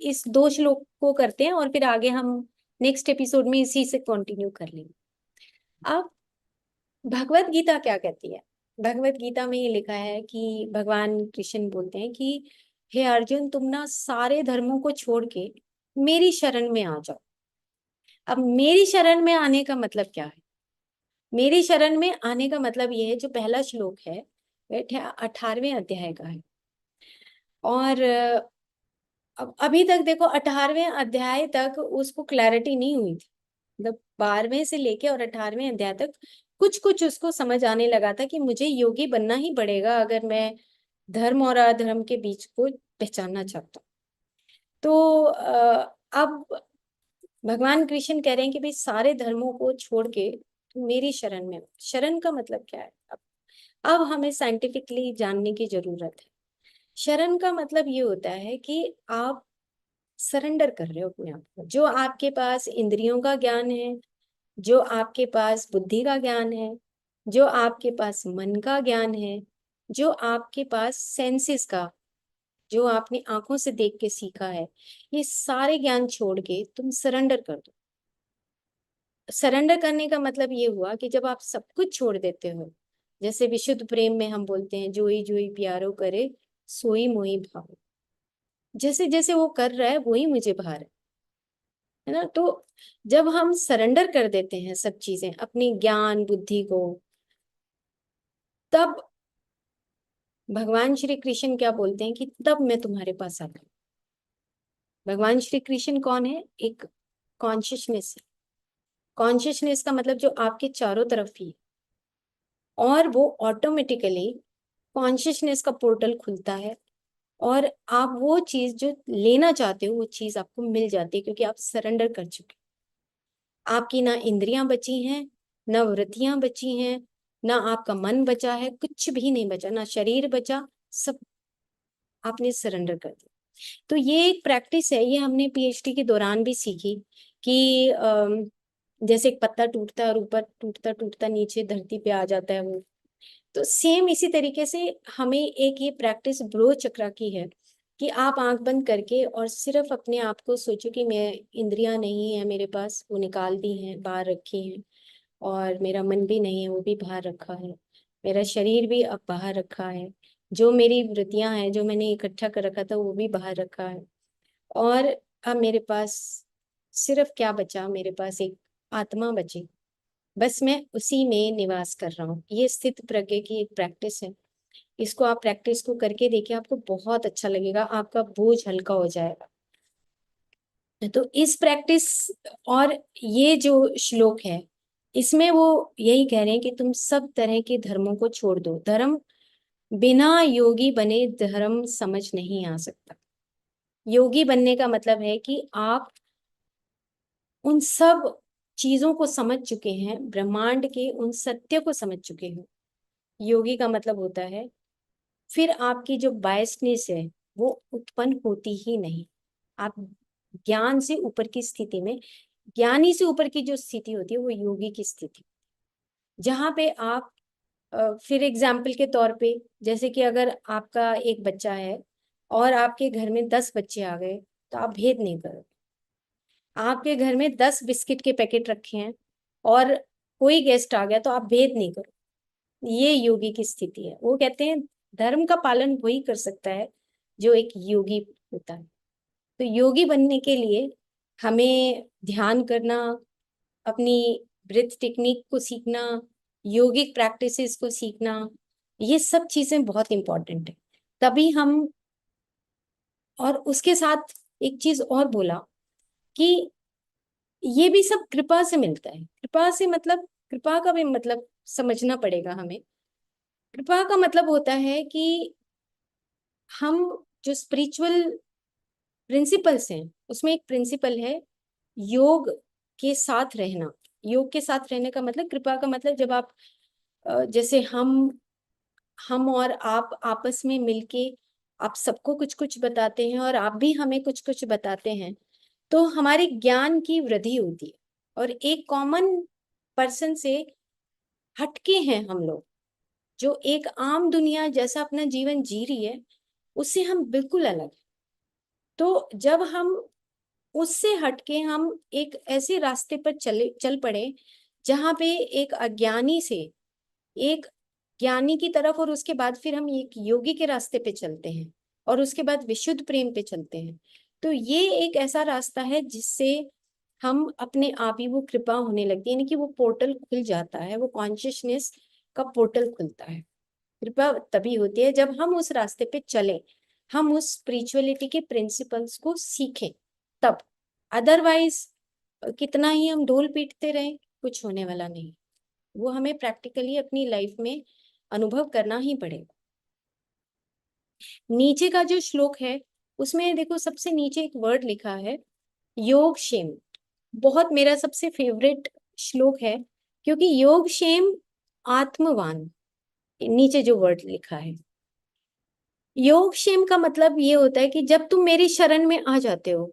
इस दो श्लोक को करते हैं और फिर आगे हम नेक्स्ट एपिसोड में इसी से कंटिन्यू कर लेंगे। अब भगवत गीता क्या कहती है? भगवत गीता में ये लिखा है कि भगवान कृष्ण बोलते हैं कि हे अर्जुन, तुम ना सारे धर्मों को छोड़ के मेरी शरण में आ जाओ। अब मेरी शरण में आने का मतलब क्या है? मेरी शरण में आने का मतलब ये है, जो पहला श्लोक है वह 18वें अध्याय का है। और अब अभी तक देखो 18वें अध्याय तक उसको क्लैरिटी नहीं हुई थी, मतलब 12वें से लेके और 18वें अध्याय तक कुछ कुछ उसको समझ आने लगा था कि मुझे योगी बनना ही पड़ेगा अगर मैं धर्म और अधर्म के बीच को पहचानना चाहता हूँ। तो अब भगवान कृष्ण कह रहे हैं कि भाई सारे धर्मों को छोड़ के तुम मेरी शरण में हो। शरण का मतलब क्या है? अब हमें साइंटिफिकली जानने की जरूरत है। शरण का मतलब ये होता है कि आप सरेंडर कर रहे हो अपने आप को। जो आपके पास इंद्रियों का ज्ञान है, जो आपके पास बुद्धि का ज्ञान है, जो आपके पास मन का ज्ञान है, जो आपके पास सेंसेस का, जो आपने आंखों से देख के सीखा है, ये सारे ज्ञान छोड़ के तुम सरेंडर कर दो। सरेंडर करने का मतलब ये हुआ कि जब आप सब कुछ छोड़ देते हो, जैसे विशुद्ध प्रेम में हम बोलते हैं जोई जोई प्यारो करे सोई मोई भाव। जैसे जैसे वो कर रहा है वही मुझे भा रहा है ना। तो जब हम सरेंडर कर देते हैं सब चीजें अपनी ज्ञान बुद्धि को, तब भगवान श्री कृष्ण क्या बोलते हैं कि तब मैं तुम्हारे पास आता हूँ। भगवान श्री कृष्ण कौन है? एक कॉन्शियसनेस है। कॉन्शियसनेस का मतलब जो आपके चारों तरफ ही है, और वो ऑटोमेटिकली कॉन्शियसनेस का पोर्टल खुलता है, और आप वो चीज जो लेना चाहते हो वो चीज आपको मिल जाती है, क्योंकि आप सरेंडर कर चुके हो। आपकी ना इंद्रियां बची हैं, ना वृत्तियां बची हैं, ना आपका मन बचा है, कुछ भी नहीं बचा, ना शरीर बचा, सब आपने सरेंडर कर दिया। तो ये एक प्रैक्टिस है, ये हमने पीएचडी के दौरान भी सीखी कि जैसे एक पत्ता टूटता है और ऊपर टूटता टूटता नीचे धरती पे आ जाता है वो, तो सेम इसी तरीके से हमें एक ये प्रैक्टिस ब्रो चक्रा की है कि आप आंख बंद करके और सिर्फ अपने आप को सोचो कि मैं, इंद्रियां नहीं है मेरे पास, वो निकाल दी हैं, बाहर रखी हैं, और मेरा मन भी नहीं है, वो भी बाहर रखा है, मेरा शरीर भी अब बाहर रखा है, जो मेरी वृत्तियां हैं जो मैंने इकट्ठा कर रखा था वो भी बाहर रखा है, और अब मेरे पास सिर्फ क्या बचा, मेरे पास एक आत्मा बची, बस मैं उसी में निवास कर रहा हूँ। ये स्थित प्रज्ञ की एक प्रैक्टिस है। इसको आप प्रैक्टिस को करके देखिए, आपको बहुत अच्छा लगेगा, आपका बोझ हल्का हो जाएगा। तो इस प्रैक्टिस, और ये जो श्लोक है इसमें वो यही कह रहे हैं कि तुम सब तरह के धर्मों को छोड़ दो। धर्म बिना योगी बने धर्म समझ नहीं आ सकता। योगी बनने का मतलब है कि आप उन सब चीजों को समझ चुके हैं, ब्रह्मांड के उन सत्य को समझ चुके हो। योगी का मतलब होता है फिर आपकी जो बायसनेस है वो उत्पन्न होती ही नहीं। आप ज्ञान से ऊपर की स्थिति में, ज्ञानी से ऊपर की जो स्थिति होती है वो योगी की स्थिति, जहाँ पे आप फिर एग्जाम्पल के तौर पे, जैसे कि अगर आपका एक बच्चा है और आपके घर में 10 बच्चे आ गए, तो आप भेद नहीं करो। आपके घर में 10 बिस्किट के पैकेट रखे हैं और कोई गेस्ट आ गया तो आप भेद नहीं करो। ये योगी की स्थिति है। वो कहते हैं धर्म का पालन वही कर सकता है जो एक योगी होता है। तो योगी बनने के लिए हमें ध्यान करना, अपनी ब्रीथ टेक्निक को सीखना, योगिक प्रैक्टिसेस को सीखना, ये सब चीजें बहुत इंपॉर्टेंट है। तभी हम, और उसके साथ एक चीज और बोला कि ये भी सब कृपा से मिलता है। कृपा से मतलब, कृपा का भी मतलब समझना पड़ेगा हमें। कृपा का मतलब होता है कि हम जो स्पिरिचुअल प्रिंसिपल्स हैं उसमें एक प्रिंसिपल है योग के साथ रहना। योग के साथ रहने का मतलब, कृपा का मतलब जब आप जैसे हम और आप आपस में मिलके आप सबको कुछ कुछ बताते हैं और आप भी हमें कुछ कुछ बताते हैं, तो हमारे ज्ञान की वृद्धि होती है। और एक कॉमन पर्सन से हटके हैं हम लोग, जो एक आम दुनिया जैसा अपना जीवन जी रही है उससे हम बिल्कुल अलग हैं। तो जब हम उससे हटके हम एक ऐसे रास्ते पर चल पड़े जहाँ पे एक अज्ञानी से एक ज्ञानी की तरफ, और उसके बाद फिर हम एक योगी के रास्ते पे चलते हैं, और उसके बाद विशुद्ध प्रेम पे चलते हैं, तो ये एक ऐसा रास्ता है जिससे हम अपने आप ही, वो कृपा होने लगती है, यानी कि वो पोर्टल खुल जाता है, वो कॉन्शियसनेस का पोर्टल खुलता है। कृपा तभी होती है जब हम उस रास्ते पे चलें, हम उस स्पिरिचुअलिटी के प्रिंसिपल्स को सीखें, तब। अदरवाइज कितना ही हम ढोल पीटते रहें, कुछ होने वाला नहीं। वो हमें प्रैक्टिकली अपनी लाइफ में अनुभव करना ही पड़ेगा। नीचे का जो श्लोक है उसमें देखो, सबसे नीचे एक वर्ड लिखा है योग क्षेम। बहुत मेरा सबसे फेवरेट श्लोक है, क्योंकि योग क्षेम आत्मवान, नीचे जो वर्ड लिखा है, योग क्षेम का मतलब ये होता है कि जब तुम मेरी शरण में आ जाते हो,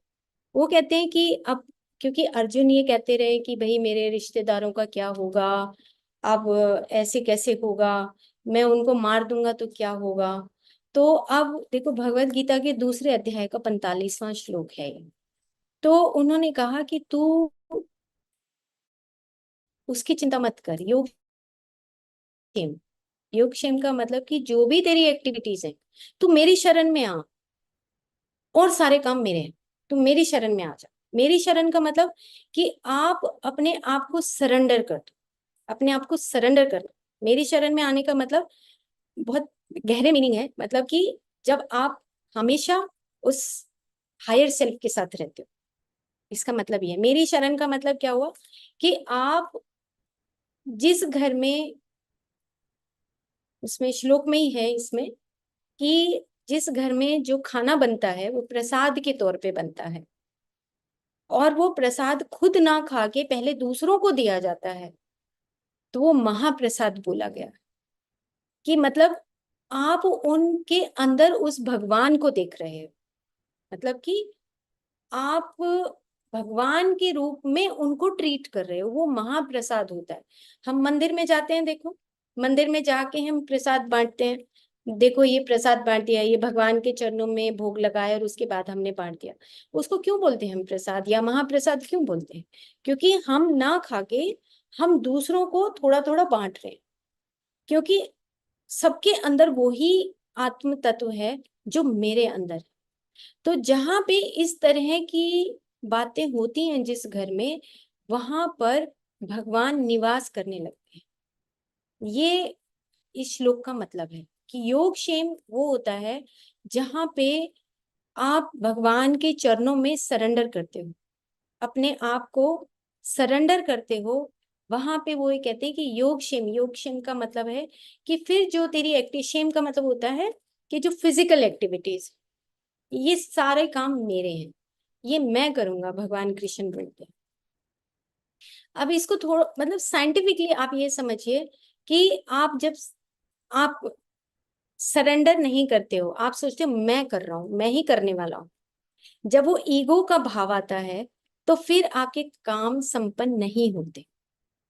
वो कहते हैं कि अब, क्योंकि अर्जुन ये कहते रहे कि भाई मेरे रिश्तेदारों का क्या होगा, अब ऐसे कैसे होगा, मैं उनको मार दूंगा तो क्या होगा। तो अब देखो, भगवत गीता के दूसरे अध्याय का 45वां श्लोक है ये। तो उन्होंने कहा कि तू उसकी चिंता मत कर, योग क्षेम, योगक्षेम का मतलब कि जो भी तेरी एक्टिविटीज है, तू मेरी शरण में आ, और सारे काम मेरे हैं, तू मेरी शरण में आ जा। मेरी शरण का मतलब कि आप अपने आप को सरेंडर कर दो, अपने आप को सरेंडर करना। मेरी शरण में आने का मतलब बहुत गहरे मीनिंग है, मतलब कि जब आप हमेशा उस हायर सेल्फ के साथ रहते हो, इसका मतलब ये है। मेरी शरण का मतलब क्या हुआ कि आप जिस घर में, उसमें श्लोक में ही है इसमें, कि जिस घर में जो खाना बनता है वो प्रसाद के तौर पे बनता है, और वो प्रसाद खुद ना खा के पहले दूसरों को दिया जाता है, तो वो महाप्रसाद बोला गया। कि मतलब आप उनके अंदर उस भगवान को देख रहे हो, मतलब कि आप भगवान के रूप में उनको ट्रीट कर रहे हो, वो महाप्रसाद होता है। हम मंदिर में जाते हैं, देखो, मंदिर में जाके हम प्रसाद बांटते हैं, देखो ये प्रसाद बांट दिया, ये भगवान के चरणों में भोग लगाया और उसके बाद हमने बांट दिया। उसको क्यों बोलते हैं हम प्रसाद या महाप्रसाद क्यों बोलते हैं? क्योंकि हम ना खा के हम दूसरों को थोड़ा थोड़ा बांट रहे हैं, क्योंकि सबके अंदर वो ही आत्म तत्व है जो मेरे अंदर है। तो जहां पे इस तरह की बातें होती हैं जिस घर में, वहां पर भगवान निवास करने लगते हैं। ये इस श्लोक का मतलब है कि योग क्षेम वो होता है जहां पे आप भगवान के चरणों में सरेंडर करते हो, अपने आप को सरेंडर करते हो। वहां पे वो ये कहते हैं कि योग क्षेम, योग क्षेम का मतलब है कि फिर जो तेरी एक्टिव, क्षेम का मतलब होता है कि जो फिजिकल एक्टिविटीज, ये सारे काम मेरे हैं, ये मैं करूंगा, भगवान कृष्ण बोलते हैं। अब इसको थोड़ा मतलब साइंटिफिकली आप ये समझिए कि आप जब आप सरेंडर नहीं करते हो, आप सोचते हो मैं कर रहा हूं, मैं ही करने वाला हूं, जब वो ईगो का भाव आता है तो फिर आपके काम संपन्न नहीं होते।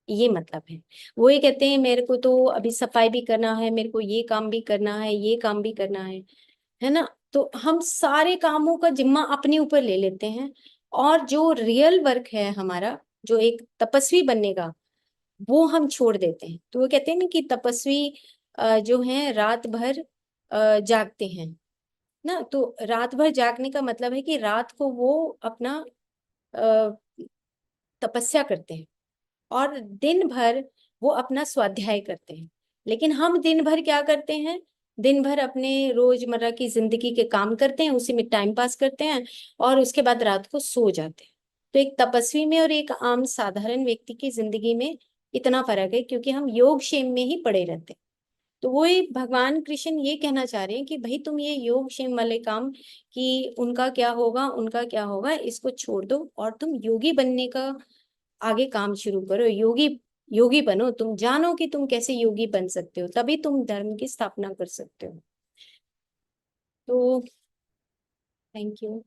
ये मतलब है। वो ये कहते हैं मेरे को तो अभी सफाई भी करना है, मेरे को ये काम भी करना है, ये काम भी करना है ना? तो हम सारे कामों का जिम्मा अपने ऊपर ले लेते हैं, और जो रियल वर्क है हमारा, जो एक तपस्वी बनने का, वो हम छोड़ देते हैं। तो वो कहते हैं ना कि तपस्वी जो है रात भर जागते हैं ना। तो रात भर जागने का मतलब है कि रात को वो अपना अ, तपस्या करते हैं, और दिन भर वो अपना स्वाध्याय करते हैं। लेकिन हम दिन भर क्या करते हैं? दिन भर अपने रोजमर्रा की जिंदगी के काम करते हैं, उसी में टाइम पास करते हैं, और उसके बाद रात को सो जाते हैं। तो एक तपस्वी में और एक आम साधारण व्यक्ति की जिंदगी में इतना फर्क है, क्योंकि हम योग क्षेम में ही पड़े रहते हैं। तो वो ही भगवान कृष्ण ये कहना चाह रहे हैं कि भाई तुम ये योग क्षेम वाले काम, कि उनका क्या होगा, उनका क्या होगा, इसको छोड़ दो और तुम योगी बनने का आगे काम शुरू करो। योगी, योगी बनो, तुम जानो कि तुम कैसे योगी बन सकते हो, तभी तुम धर्म की स्थापना कर सकते हो। तो थैंक यू।